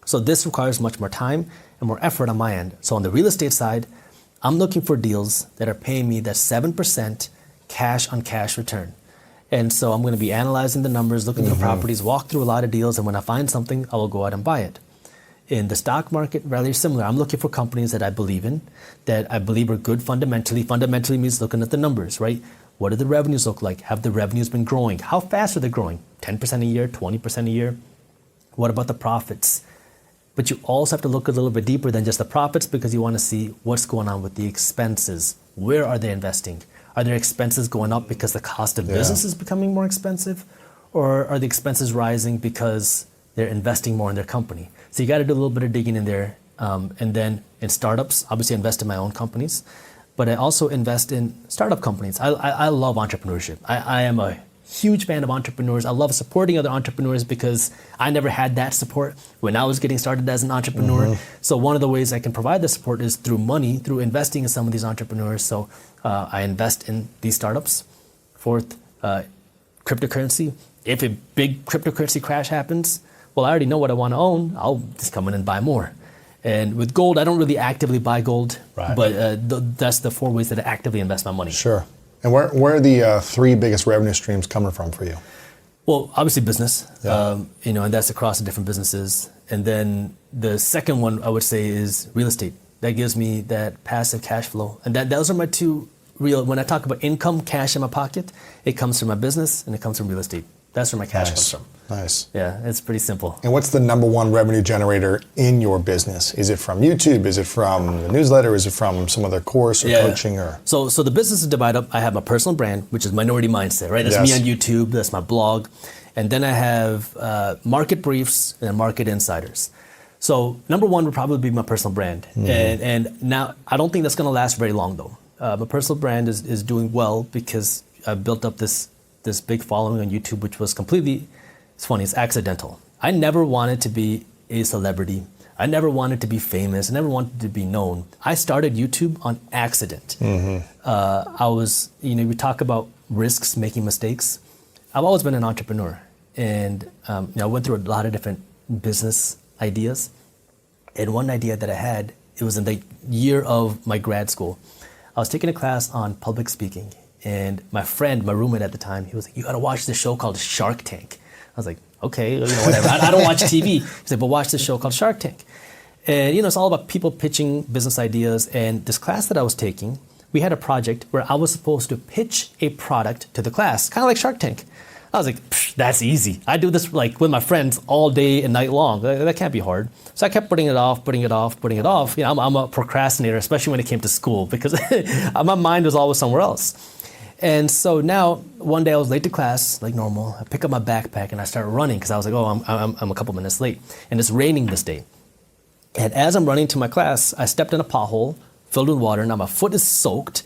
Speaker 1: So this requires much more time and more effort on my end. So on the real estate side, I'm looking for deals that are paying me that 7% cash on cash return. And so I'm going to be analyzing the numbers, looking at the properties, walk through a lot of deals, and when I find something, I will go out and buy it. In the stock market, rather similar. I'm looking for companies that I believe in, that I believe are good fundamentally. Fundamentally means looking at the numbers, right? What do the revenues look like? Have the revenues been growing? How fast are they growing? 10% a year, 20% a year? What about the profits? But you also have to look a little bit deeper than just the profits, because you want to see what's going on with the expenses. Where are they investing? Are their expenses going up because the cost of business is becoming more expensive? Or are the expenses rising because they're investing more in their company? So you got to do a little bit of digging in there. And then in startups, obviously I invest in my own companies, but I also invest in startup companies. I love entrepreneurship. I am a huge fan of entrepreneurs. I love supporting other entrepreneurs because I never had that support when I was getting started as an entrepreneur. So one of the ways I can provide the support is through money, through investing in some of these entrepreneurs. So I invest in these startups. Fourth, cryptocurrency. If a big cryptocurrency crash happens, well, I already know what I want to own. I'll just come in and buy more. And with gold, I don't really actively buy gold, but that's the 4 ways that I actively invest my money.
Speaker 4: Sure. And where are the 3 biggest revenue streams coming from for you?
Speaker 1: Well, obviously business, and that's across the different businesses. And then the second one I would say is real estate. That gives me that passive cash flow. And those are my 2 real, when I talk about income, cash in my pocket, it comes from my business and it comes from real estate. That's where my cash comes from.
Speaker 4: Nice.
Speaker 1: Yeah, it's pretty simple.
Speaker 4: And what's the number 1 revenue generator in your business? Is it from YouTube? Is it from the newsletter? Is it from some other course or coaching? Or
Speaker 1: So the business is divided up. I have my personal brand, which is Minority Mindset, right? That's me on YouTube. That's my blog. And then I have market briefs and market insiders. So number 1 would probably be my personal brand. And now I don't think that's going to last very long, though. My personal brand is doing well because I've built up this big following on YouTube, which was completely, it's funny, it's accidental. I never wanted to be a celebrity. I never wanted to be famous. I never wanted to be known. I started YouTube on accident. I was, we talk about risks, making mistakes. I've always been an entrepreneur, and I went through a lot of different business ideas. And one idea that I had, it was in the year of my grad school. I was taking a class on public speaking, and my friend, my roommate at the time, he was like, "You got to watch this show called Shark Tank." I was like, "Okay, whatever. I don't watch TV." He's like, "But watch this show called Shark Tank." And it's all about people pitching business ideas. And this class that I was taking, we had a project where I was supposed to pitch a product to the class, kind of like Shark Tank. I was like, that's easy. I do this like with my friends all day and night long. That can't be hard. So I kept putting it off. I'm a procrastinator, especially when it came to school, because my mind was always somewhere else. And so now, one day I was late to class, like normal. I pick up my backpack and I start running because I was like, I'm a couple minutes late. And it's raining this day. And as I'm running to my class, I stepped in a pothole filled with water. Now my foot is soaked.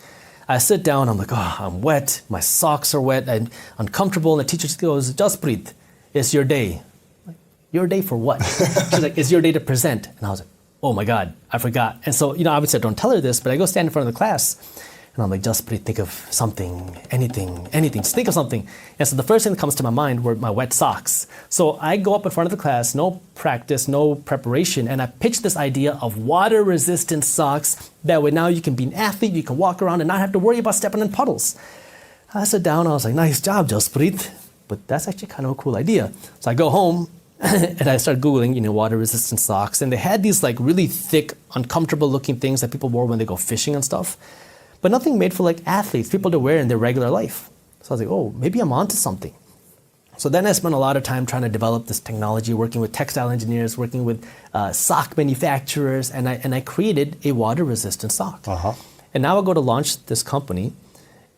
Speaker 1: I sit down, I'm like, I'm wet, my socks are wet, I'm uncomfortable, and the teacher just goes, "Jaspreet, it's your day." I'm like, "Your day for what?" She's like, "It's your day to present." And I was like, oh my God, I forgot. And so, obviously I don't tell her this, but I go stand in front of the class, and I'm like, "Jaspreet, think of something, anything, just think of something." And so the first thing that comes to my mind were my wet socks. So I go up in front of the class, no practice, no preparation, and I pitch this idea of water-resistant socks. That way now you can be an athlete, you can walk around and not have to worry about stepping in puddles. I sat down, I was like, "Nice job, Jaspreet." But that's actually kind of a cool idea. So I go home and I started Googling, water-resistant socks. And they had these like really thick, uncomfortable looking things that people wore when they go fishing and stuff. But nothing made for like athletes, people to wear in their regular life. So I was like, oh, maybe I'm onto something. So then I spent a lot of time trying to develop this technology, working with textile engineers, working with sock manufacturers, and I created a water-resistant sock. And now I go to launch this company,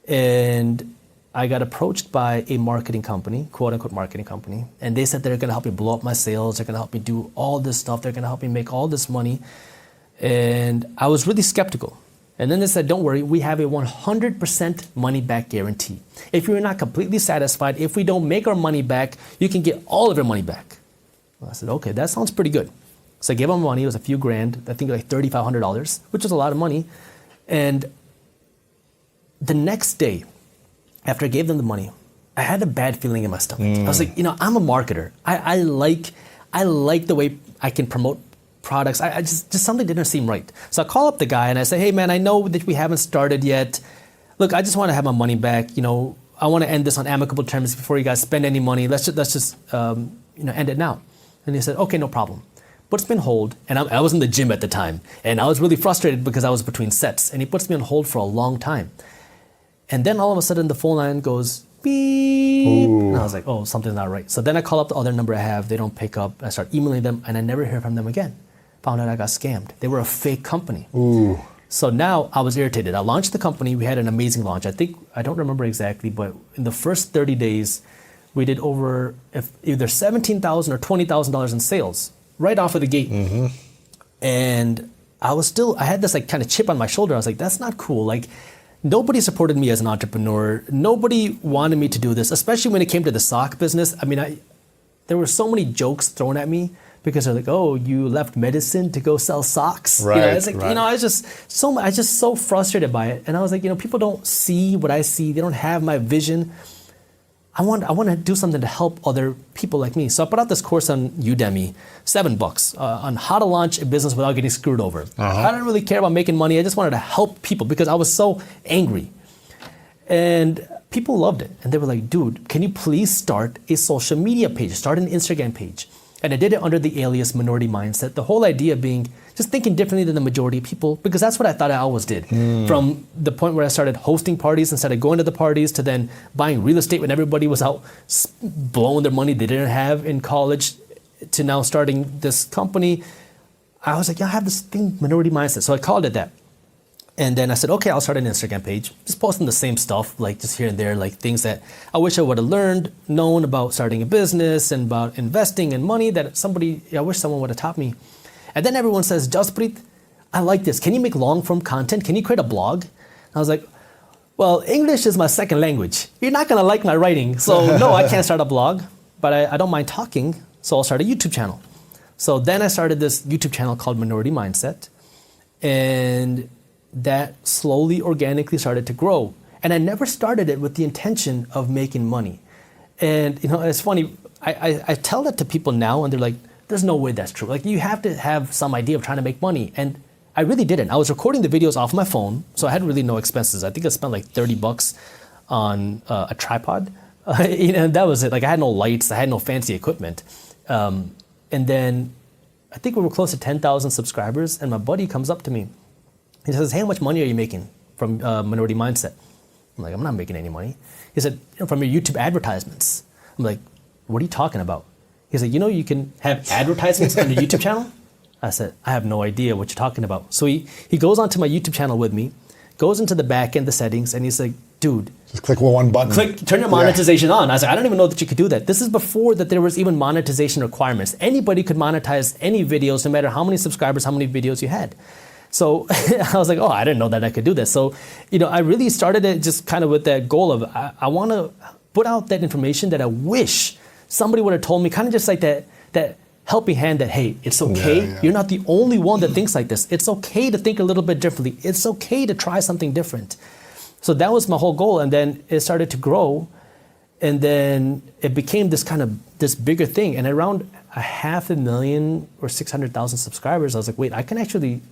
Speaker 1: and I got approached by a marketing company, quote-unquote marketing company, and they said they're going to help me blow up my sales, they're going to help me do all this stuff, they're going to help me make all this money, and I was really skeptical. And then they said, "Don't worry, we have a 100% money-back guarantee. If you're not completely satisfied, if we don't make our money back, you can get all of your money back." Well, I said, "Okay, that sounds pretty good." So I gave them money. It was a few grand, I think like $3,500, which was a lot of money. And the next day, after I gave them the money, I had a bad feeling in my stomach. I was like, I'm a marketer. I like the way I can promote products. I just something didn't seem right. So I call up the guy and I say, "Hey man, I know that we haven't started yet. Look, I just want to have my money back. I want to end this on amicable terms before you guys spend any money. Let's just end it now." And he said, "Okay, no problem." Puts me on hold, and I was in the gym at the time, and I was really frustrated because I was between sets, and he puts me on hold for a long time. And then all of a sudden the phone line goes beep. Ooh. And I was like, oh, something's not right. So then I call up the other number I have, they don't pick up, I start emailing them, and I never hear from them again. Found out I got scammed. They were a fake company.
Speaker 4: Ooh.
Speaker 1: So now I was irritated. I launched the company. We had an amazing launch. I don't remember exactly, but in the first 30 days, we did over either $17,000 or $20,000 in sales right off of the gate. Mm-hmm. And I had this like kind of chip on my shoulder. I was like, that's not cool. Like, nobody supported me as an entrepreneur. Nobody wanted me to do this, especially when it came to the sock business. I mean, there were so many jokes thrown at me because they're like, "Oh, you left medicine to go sell socks."
Speaker 4: Right.
Speaker 1: It's like,
Speaker 4: right.
Speaker 1: I was just so frustrated by it. And I was like, people don't see what I see. They don't have my vision. I want to do something to help other people like me. So I put out this course on Udemy, $7, on how to launch a business without getting screwed over. I didn't really care about making money. I just wanted to help people because I was so angry. And people loved it. And they were like, "Dude, can you please start a social media page, start an Instagram page?" And I did it under the alias Minority Mindset. The whole idea being just thinking differently than the majority of people, because that's what I thought I always did. From the point where I started hosting parties and started going to the parties to then buying real estate when everybody was out blowing their money they didn't have in college, to now starting this company. I was like, I have this thing, Minority Mindset. So I called it that. And then I said, okay, I'll start an Instagram page, just posting the same stuff, like just here and there, like things that I wish I would have known about starting a business and about investing and money that I wish someone would have taught me. And then everyone says, "Jaspreet, I like this. Can you make long form content? Can you create a blog?" And I was like, well, English is my second language. You're not going to like my writing. So no, I can't start a blog, but I don't mind talking. So I'll start a YouTube channel. So then I started this YouTube channel called Minority Mindset, and that slowly, organically started to grow. And I never started it with the intention of making money. And it's funny, I tell that to people now and they're like, there's no way that's true. Like, you have to have some idea of trying to make money. And I really didn't. I was recording the videos off my phone, so I had really no expenses. I think I spent like $30 on a tripod. That was it. Like, I had no lights, I had no fancy equipment. And then I think we were close to 10,000 subscribers, and my buddy comes up to me. He says, hey, how much money are you making from Minority Mindset? I'm like, I'm not making any money. He said, from your YouTube advertisements. I'm like, what are you talking about? He said, you can have advertisements on your YouTube channel? I said, I have no idea what you're talking about. So he goes onto my YouTube channel with me, goes into the back end, the settings, and he's like, dude.
Speaker 4: Just click one button.
Speaker 1: Turn your monetization on. I was like, I don't even know that you could do that. This is before that there was even monetization requirements. Anybody could monetize any videos, no matter how many subscribers, how many videos you had. So I was like, oh, I didn't know that I could do this. So, I really started it just kind of with that goal of, I want to put out that information that I wish somebody would have told me, kind of just like that helping hand that, hey, it's okay. Yeah. You're not the only one that thinks like this. It's okay to think a little bit differently. It's okay to try something different. So that was my whole goal. And then it started to grow. And then it became this bigger thing. And around 500,000 or 600,000 subscribers, I was like, wait, I can actually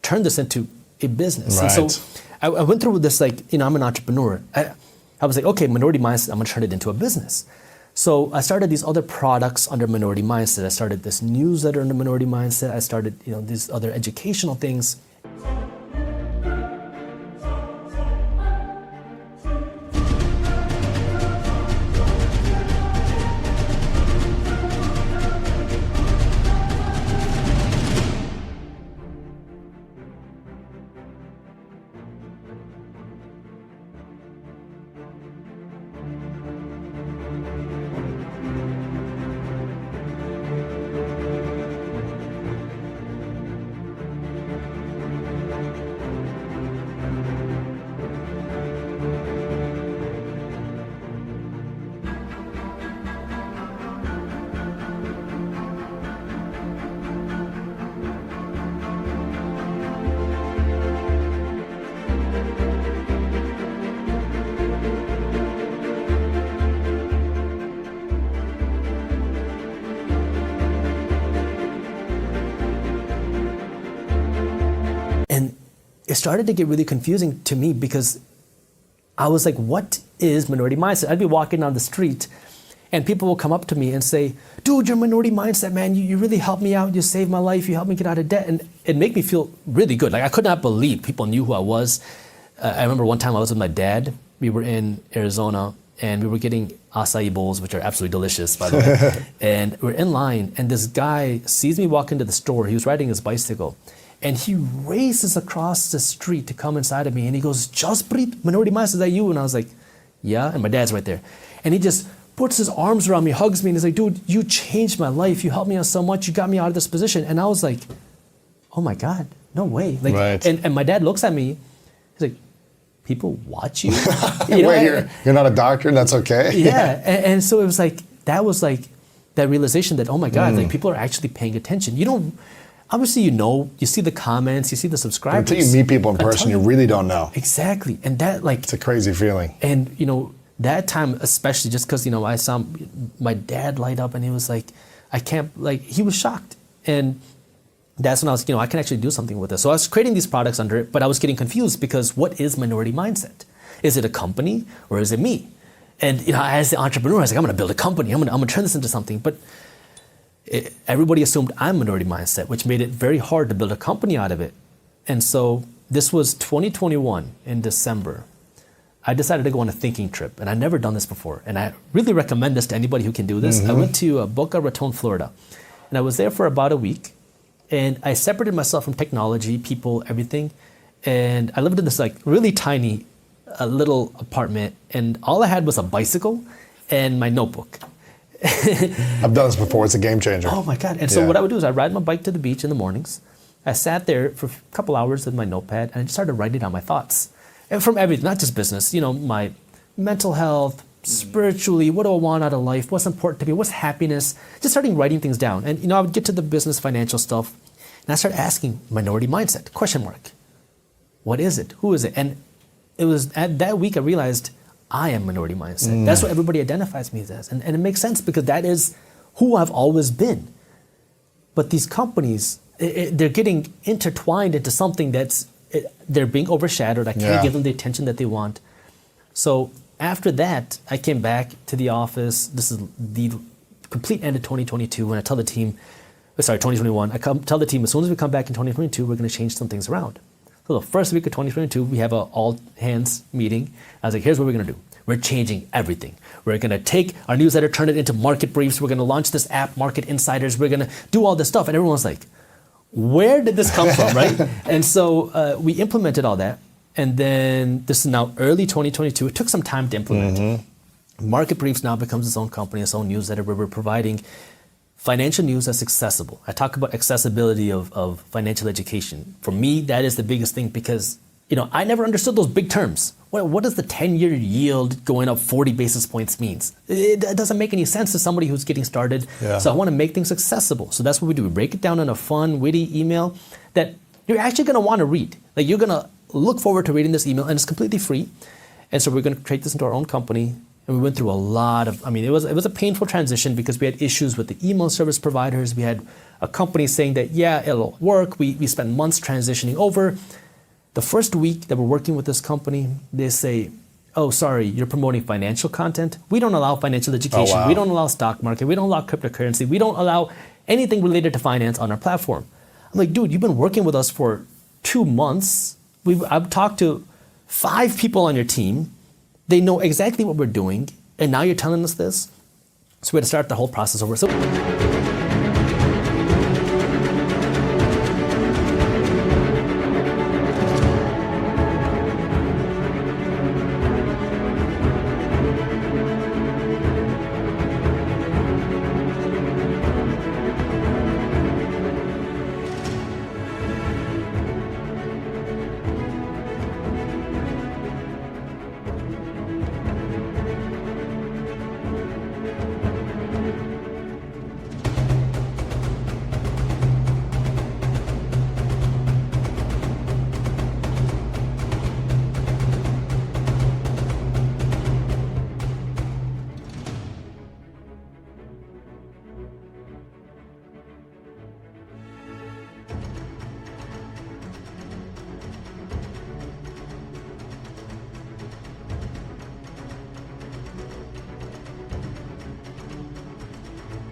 Speaker 1: turn this into a business.
Speaker 4: Right.
Speaker 1: And so I went through this, I'm an entrepreneur. I was like, okay, Minority Mindset, I'm gonna turn it into a business. So I started these other products under Minority Mindset. I started this newsletter under Minority Mindset. I started, these other educational things. And it started to get really confusing to me because I was like, what is Minority Mindset? I'd be walking down the street and people will come up to me and say, dude, you're Minority Mindset, man. You really helped me out. You saved my life. You helped me get out of debt. And it made me feel really good. Like, I could not believe people knew who I was. I remember one time I was with my dad. We were in Arizona and we were getting acai bowls, which are absolutely delicious, by the way. And we're in line and this guy sees me walk into the store. He was riding his bicycle. And he races across the street to come inside of me. And he goes, Jaspreet, Minority Mindset, is that you? And I was like, yeah. And my dad's right there. And he just puts his arms around me, hugs me, and he's like, dude, you changed my life. You helped me out so much. You got me out of this position. And I was like, oh my God, no way. Like,
Speaker 4: right.
Speaker 1: And my dad looks at me. He's like, people watch you?
Speaker 4: Wait, you're not a doctor? That's okay?
Speaker 1: Yeah. And so it was like, that was like that realization that, oh my God, like people are actually paying attention. You don't, obviously, you see the comments, you see the subscribers.
Speaker 4: Until you meet people in person, you really don't know.
Speaker 1: Exactly. And that
Speaker 4: it's a crazy feeling.
Speaker 1: And that time, especially just because, I saw my dad light up and he was like, he was shocked. And that's when I was, I can actually do something with this. So I was creating these products under it, but I was getting confused because what is Minority Mindset? Is it a company or is it me? And, as the entrepreneur, I was like, I'm going to build a company. I'm going to turn this into something. But everybody assumed I'm Minority Mindset, which made it very hard to build a company out of it. And so this was 2021 in December. I decided to go on a thinking trip, and I'd never done this before. And I really recommend this to anybody who can do this. Mm-hmm. I went to Boca Raton, Florida, and I was there for about a week. And I separated myself from technology, people, everything. And I lived in this really tiny little apartment, and all I had was a bicycle and my notebook.
Speaker 4: I've done this before. It's a game changer.
Speaker 1: Oh my God. And so what I would do is I'd ride my bike to the beach in the mornings. I sat there for a couple hours with my notepad and I just started writing down my thoughts. And from everything, not just business, my mental health, spiritually, what do I want out of life? What's important to me? What's happiness? Just starting writing things down. And I would get to the business financial stuff and I started asking minority mindset, question mark. What is it? Who is it? And it was at that week I realized I am minority mindset. That's what everybody identifies me as. And it makes sense because that is who I've always been. But these companies, they're getting intertwined into something they're being overshadowed. I can't give them the attention that they want. So after that, I came back to the office. This is the complete end of 2022 when I tell the team, 2021, tell the team as soon as we come back in 2022, we're going to change some things around. So the first week of 2022, we have an all hands meeting. I was like, here's what we're going to do. We're changing everything. We're going to take our newsletter, turn it into market briefs. We're going to launch this app, Market Insiders. We're going to do all this stuff. And everyone's like, where did this come from, right? And so we implemented all that. And then this is now early 2022. It took some time to implement. Market Briefs now becomes its own company, its own newsletter where we're providing financial news that's accessible. I talk about accessibility of financial education. For me, that is the biggest thing because I never understood those big terms. What does the 10-year yield going up 40 basis points means? It doesn't make any sense to somebody who's getting started. Yeah. So I want to make things accessible. So that's what we do. We break it down in a fun, witty email that you're actually going to want to read. Like you're going to look forward to reading this email, and it's completely free. And so we're going to create this into our own company. And we went through a lot of, it was a painful transition because we had issues with the email service providers. We had a company saying that, yeah, it'll work. We spent months transitioning over. The first week that we're working with this company, they say, oh, sorry, you're promoting financial content. We don't allow financial education. Oh, wow. We don't allow stock market. We don't allow cryptocurrency. We don't allow anything related to finance on our platform. I'm like, dude, you've been working with us for 2 months. I've talked to 5 people on your team. They know exactly what we're doing. And now you're telling us this? So we had to start the whole process over. So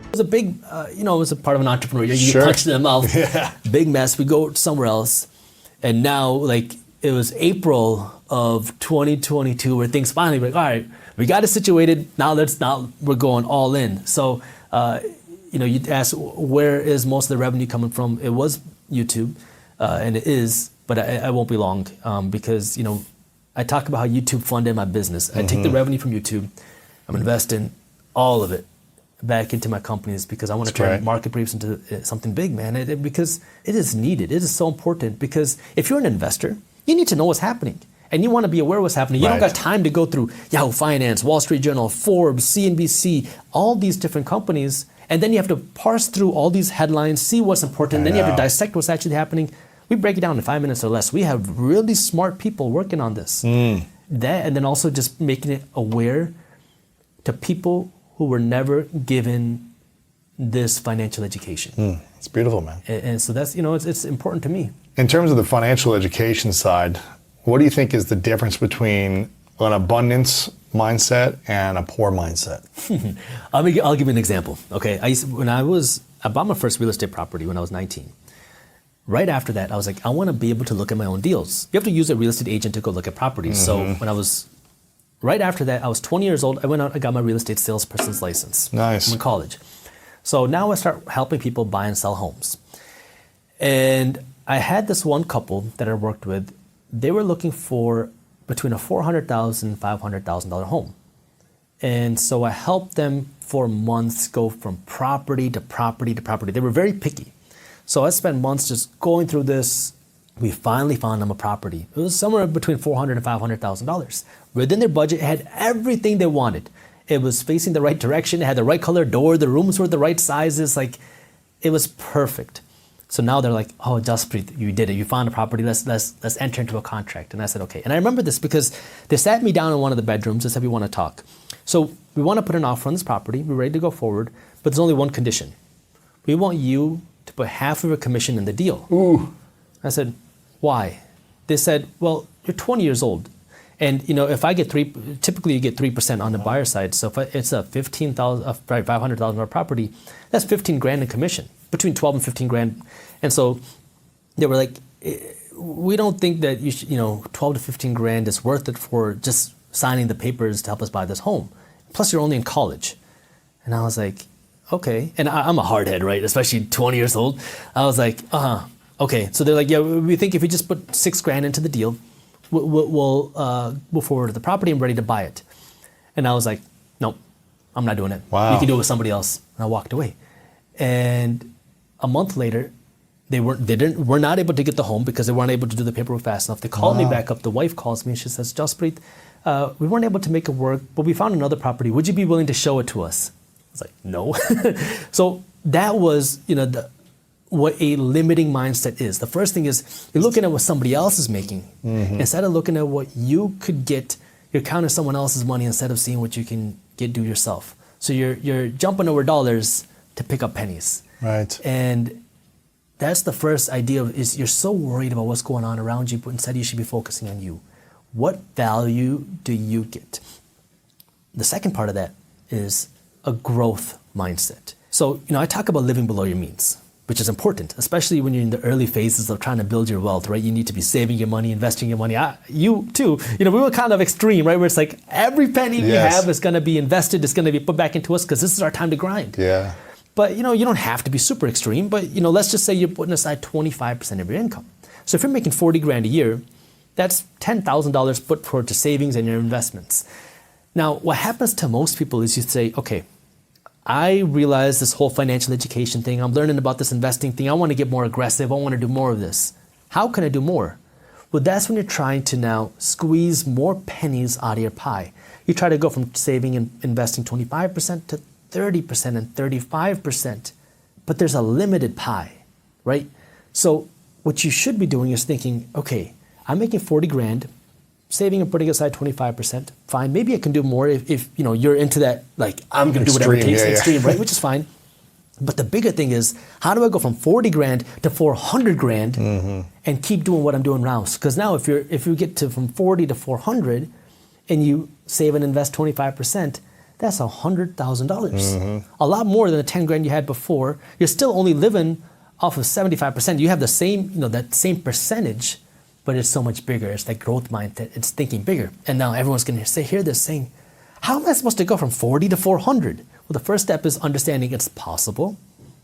Speaker 1: it was a big, it was a part of an entrepreneur. You get punched in the mouth. Yeah. Big mess. We go somewhere else. And now, it was April of 2022 where things finally were all right, we got it situated. Now we're going all in. So, you'd ask, where is most of the revenue coming from? It was YouTube, and it is, but I won't be long because, I talk about how YouTube funded my business. I take the revenue from YouTube. I'm investing all of it back into my companies because I want to turn Market Briefs into something big, man. Because it is needed. It is so important because if you're an investor, you need to know what's happening. And you want to be aware of what's happening. You don't got time to go through Yahoo Finance, Wall Street Journal, Forbes, CNBC, all these different companies. And then you have to parse through all these headlines, see what's important. And then you have to dissect what's actually happening. We break it down in 5 minutes or less. We have really smart people working on this. That, and then also just making it aware to people who were never given this financial education.
Speaker 4: It's beautiful, man.
Speaker 1: And so that's, it's important to me.
Speaker 4: In terms of the financial education side, what do you think is the difference between an abundance mindset and a poor mindset?
Speaker 1: I'll give you an example. Okay, I bought my first real estate property when I was 19. Right after that, I was like, I want to be able to look at my own deals. You have to use a real estate agent to go look at properties. So right after that, I was 20 years old. I went out, I got my real estate salesperson's license.
Speaker 4: Nice.
Speaker 1: I'm in college. So now I start helping people buy and sell homes. And I had this one couple that I worked with. They were looking for between a $400,000 and $500,000 home. And so I helped them for months go from property to property to property. They were very picky. So I spent months just going through this, We finally found them a property. It was somewhere between $400,000 and $500,000. Within their budget, it had everything they wanted. It was facing the right direction. It had the right color door. The rooms were the right sizes. Like, it was perfect. So now they're like, "Oh, Jaspreet, you did it. You found a property. Let's enter into a contract." And I said, "Okay." And I remember this because they sat me down in one of the bedrooms and said, "We want to talk. So we want to put an offer on this property. We're ready to go forward, but there's only one condition. We want you to put half of your commission in the deal."
Speaker 4: Ooh.
Speaker 1: I said, "Why?" They said, "Well, you're 20 years old. And if I get typically you get 3% on the buyer side. So if it's a $500,000 property, that's 15 grand in commission, between 12 and 15 grand. And so they were like, "We don't think that 12 to 15 grand is worth it for just signing the papers to help us buy this home. Plus you're only in college." And I was like, "Okay." And I'm a hardhead, right? Especially 20 years old. I was like, "Okay." So they're like, "Yeah, we think if we just put 6 grand into the deal, we'll move forward to the property and ready to buy it." And I was like, "Nope, I'm not doing it.
Speaker 4: Wow.
Speaker 1: You can do it with somebody else." And I walked away. And a month later, were not able to get the home because they weren't able to do the paperwork fast enough. They called me back up. The wife calls me and she says, "Jaspreet, we weren't able to make it work, but we found another property. Would you be willing to show it to us?" I was like, "No." So that was, what a limiting mindset is. The first thing is you're looking at what somebody else is making. Instead of looking at what you could get, you're counting someone else's money instead of seeing what you can do yourself. So you're jumping over dollars to pick up pennies.
Speaker 4: Right.
Speaker 1: And that's the first idea is you're so worried about what's going on around you, but instead you should be focusing on you. What value do you get? The second part of that is a growth mindset. So, I talk about living below your means, which is important, especially when you're in the early phases of trying to build your wealth, right? You need to be saving your money, investing your money. You too, we were kind of extreme, right? Where it's like every penny we have is going to be invested, it's going to be put back into us because this is our time to grind.
Speaker 4: Yeah.
Speaker 1: But, you don't have to be super extreme, but, let's just say you're putting aside 25% of your income. So if you're making 40 grand a year, that's $10,000 put forward to savings and your investments. Now, what happens to most people is you say, "Okay, I realize this whole financial education thing. I'm learning about this investing thing. I want to get more aggressive. I want to do more of this. How can I do more?" Well, that's when you're trying to now squeeze more pennies out of your pie. You try to go from saving and investing 25% to 30% and 35%, but there's a limited pie, right? So what you should be doing is thinking, "Okay, I'm making 40 grand, saving and putting aside 25%. Fine, maybe I can do more if you're into that, like, I'm going to do whatever it takes, extreme, right? Which is fine. But the bigger thing is, how do I go from 40 grand to 400 grand and keep doing what I'm doing now? Because now if you get from 40 to 400 and you save and invest 25%, that's $100,000. A lot more than the 10 grand you had before. You're still only living off of 75%. You have the same, that same percentage, but it's so much bigger. It's that growth mindset. It's thinking bigger. And now everyone's going to hear this saying, "How am I supposed to go from 40 to 400? Well, the first step is understanding it's possible.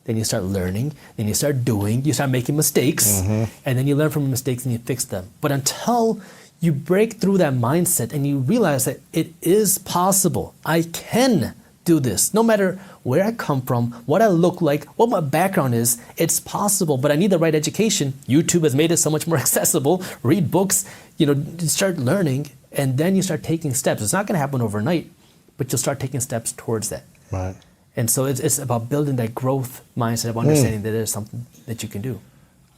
Speaker 1: Then you start learning. Then you start doing. You start making mistakes. And then you learn from your mistakes and you fix them. But until you break through that mindset and you realize that it is possible. I can do this. No matter where I come from, what I look like, what my background is, it's possible, but I need the right education. YouTube has made it so much more accessible. Read books, start learning, and then you start taking steps. It's not going to happen overnight, but you'll start taking steps towards that.
Speaker 4: Right.
Speaker 1: And so it's about building that growth mindset of understanding that there's something that you can do.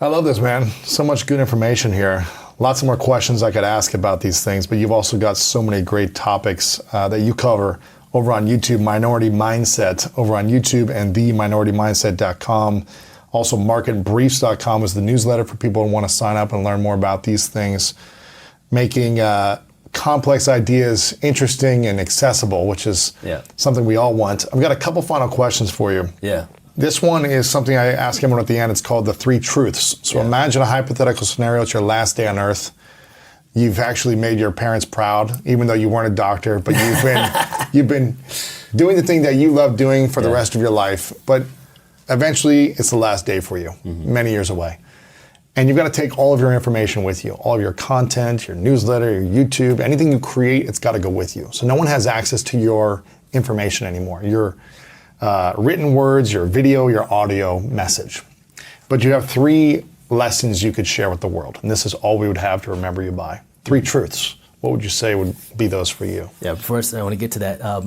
Speaker 4: I love this, man. So much good information here. Lots of more questions I could ask about these things, but you've also got so many great topics that you cover over on YouTube, Minority Mindset over on YouTube, and theminoritymindset.com. Also, marketbriefs.com is the newsletter for people who want to sign up and learn more about these things. Making complex ideas interesting and accessible, which is something we all want. I've got a couple final questions for you.
Speaker 1: Yeah.
Speaker 4: This one is something I ask everyone at the end. It's called the 3 truths. So imagine a hypothetical scenario. It's your last day on earth. You've actually made your parents proud, even though you weren't a doctor, but you've been doing the thing that you love doing for the rest of your life. But eventually, it's the last day for you, many years away. And you've got to take all of your information with you, all of your content, your newsletter, your YouTube, anything you create, it's got to go with you. So no one has access to your information anymore. Your written words, your video, your audio message. But you have 3 lessons you could share with the world, and this is all we would have to remember you by, 3 truths, what would you say would be those for you?
Speaker 1: Yeah, first I want to get to that.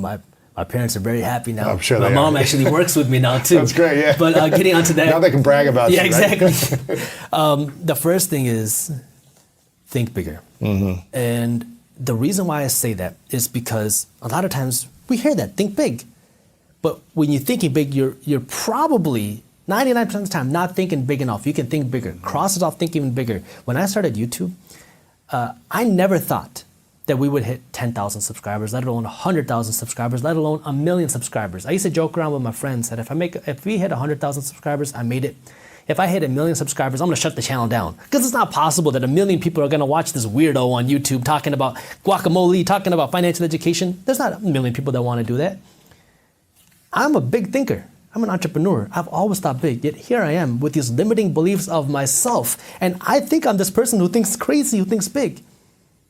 Speaker 1: My parents are very happy now.
Speaker 4: I'm sure
Speaker 1: my
Speaker 4: they
Speaker 1: mom
Speaker 4: are.
Speaker 1: actually works with me now too.
Speaker 4: That's great, yeah.
Speaker 1: But getting onto that.
Speaker 4: Now they can brag about
Speaker 1: yeah,
Speaker 4: you, right?
Speaker 1: exactly. The first thing is think bigger. And the reason why I say that is because a lot of times we hear that, think big. But when you're thinking big, you're probably 99% of the time not thinking big enough. You can think bigger. Cross it off, think even bigger. When I started YouTube, I never thought that we would hit 10,000 subscribers, let alone 100,000 subscribers, let alone 1 million subscribers. I used to joke around with my friends that if we hit 100,000 subscribers, I made it. If I hit 1 million subscribers, I'm gonna shut the channel down. Because it's not possible that 1 million people are gonna watch this weirdo on YouTube talking about guacamole, talking about financial education. There's not 1 million people that wanna do that. I'm a big thinker. I'm an entrepreneur. I've always thought big, yet here I am with these limiting beliefs of myself. And I think I'm this person who thinks crazy, who thinks big.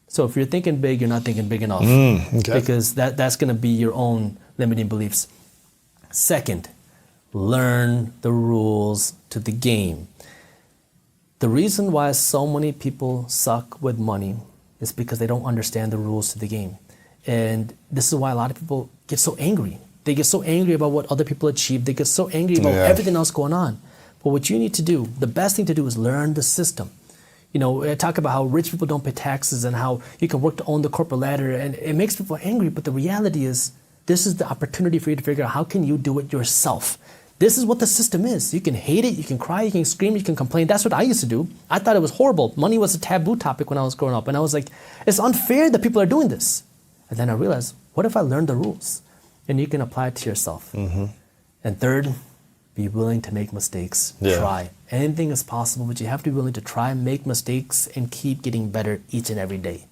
Speaker 1: So if you're thinking big, you're not thinking big enough.
Speaker 4: Okay.
Speaker 1: Because that's gonna be your own limiting beliefs. Second, learn the rules to the game. The reason why so many people suck with money is because they don't understand the rules to the game. And this is why a lot of people get so angry. They get so angry about what other people achieve. They get so angry about everything else going on. But what you need to do, the best thing to do is learn the system. You know, I talk about how rich people don't pay taxes and how you can work to own the corporate ladder, and it makes people angry. But the reality is, this is the opportunity for you to figure out how can you do it yourself. This is what the system is. You can hate it, you can cry, you can scream, you can complain. That's what I used to do. I thought it was horrible. Money was a taboo topic when I was growing up. And I was like, it's unfair that people are doing this. And then I realized, what if I learned the rules? And you can apply it to yourself. And third, be willing to make mistakes.
Speaker 4: Yeah.
Speaker 1: Try. Anything is possible, but you have to be willing to try, make mistakes, and keep getting better each and every day.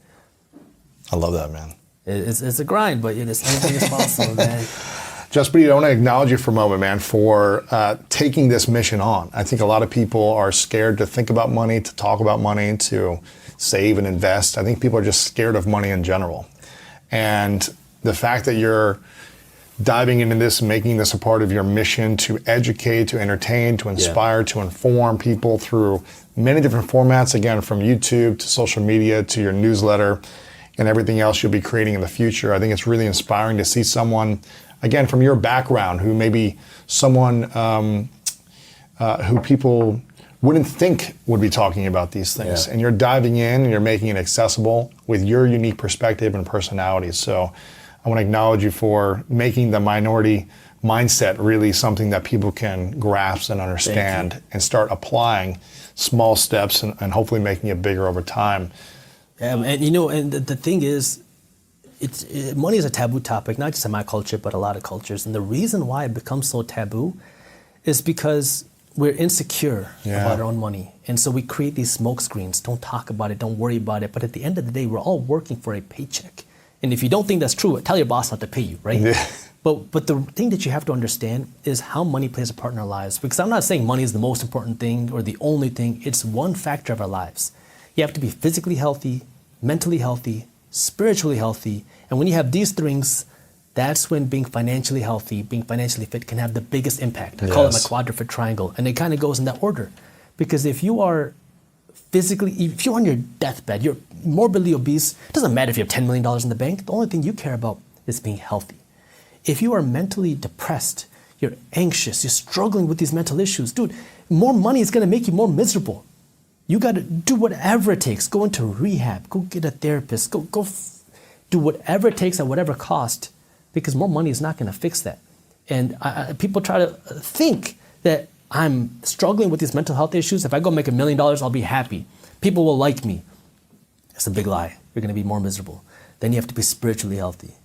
Speaker 4: I love that, man.
Speaker 1: It's a grind, but anything is possible, man.
Speaker 4: Jaspreet, I want to acknowledge you for a moment, man, for taking this mission on. I think a lot of people are scared to think about money, to talk about money, to save and invest. I think people are just scared of money in general. And the fact that you're diving into this, making this a part of your mission to educate, to entertain, to inspire, to inform people through many different formats, again, from YouTube to social media to your newsletter and everything else you'll be creating in the future. I think it's really inspiring to see someone, again, from your background, who may be someone who people wouldn't think would be talking about these things. And you're diving in and you're making it accessible with your unique perspective and personality. So I want to acknowledge you for making the minority mindset really something that people can grasp and understand and start applying small steps and hopefully making it bigger over time.
Speaker 1: And you know, and the thing is, money is a taboo topic, not just in my culture, but a lot of cultures. And the reason why it becomes so taboo is because we're insecure about our own money. And so we create these smoke screens. Don't talk about it, don't worry about it. But at the end of the day, we're all working for a paycheck. And if you don't think that's true, tell your boss not to pay you, right?
Speaker 4: Yeah.
Speaker 1: But the thing that you have to understand is how money plays a part in our lives. Because I'm not saying money is the most important thing or the only thing. It's one factor of our lives. You have to be physically healthy, mentally healthy, spiritually healthy. And when you have these things, that's when being financially healthy, being financially fit can have the biggest impact. I call it my quadruped triangle. And it kind of goes in that order. Because if you are physically, if you're on your deathbed, you're morbidly obese, it doesn't matter if you have $10 million in the bank. The only thing you care about is being healthy. If you are mentally depressed, you're anxious, you're struggling with these mental issues, dude, more money is going to make you more miserable. You got to do whatever it takes. Go into rehab, go get a therapist, go do whatever it takes at whatever cost, because more money is not going to fix that. And people try to think that I'm struggling with these mental health issues. If I go make $1 million, I'll be happy. People will like me. It's a big lie. You're going to be more miserable. Then you have to be spiritually healthy.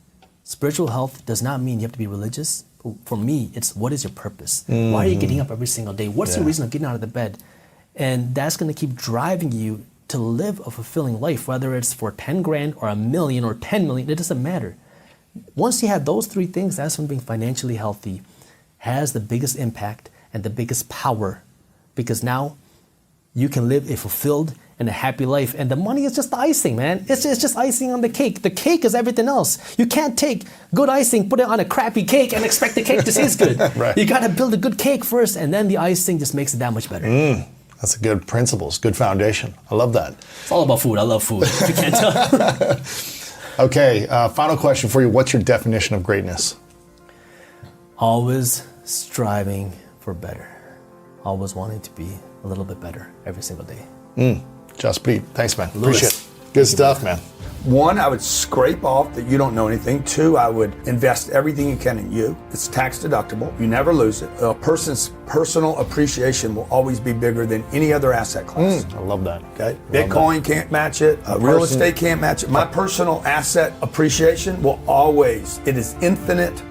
Speaker 1: Spiritual health does not mean you have to be religious. For me, it's what is your purpose? Why are you getting up every single day? What's the reason of getting out of the bed? And that's going to keep driving you to live a fulfilling life, whether it's for 10 grand or $1 million or 10 million, it doesn't matter. Once you have those three things, that's when being financially healthy has the biggest impact and the biggest power, because now you can live a fulfilled and a happy life. And the money is just the icing, man. It's just icing on the cake. The cake is everything else. You can't take good icing, put it on a crappy cake, and expect the cake to taste good.
Speaker 4: Right.
Speaker 1: You got to build a good cake first, and then the icing just makes it that much better.
Speaker 4: That's a good principles, good foundation. I love that.
Speaker 1: It's all about food. I love food. If you can't tell.
Speaker 4: Okay, final question for you. What's your definition of greatness?
Speaker 1: Always striving for better. Always wanting to be a little bit better every single day.
Speaker 4: Jaspreet, thanks, man.
Speaker 1: Louis.
Speaker 4: Appreciate it. Good stuff, man.
Speaker 5: One, I would scrape off that you don't know anything. Two, I would invest everything you can in you. It's tax deductible. You never lose it. A person's personal appreciation will always be bigger than any other asset class.
Speaker 4: I love that.
Speaker 5: Okay, Bitcoin can't match it. Real estate can't match it. My personal asset appreciation will always, it is infinite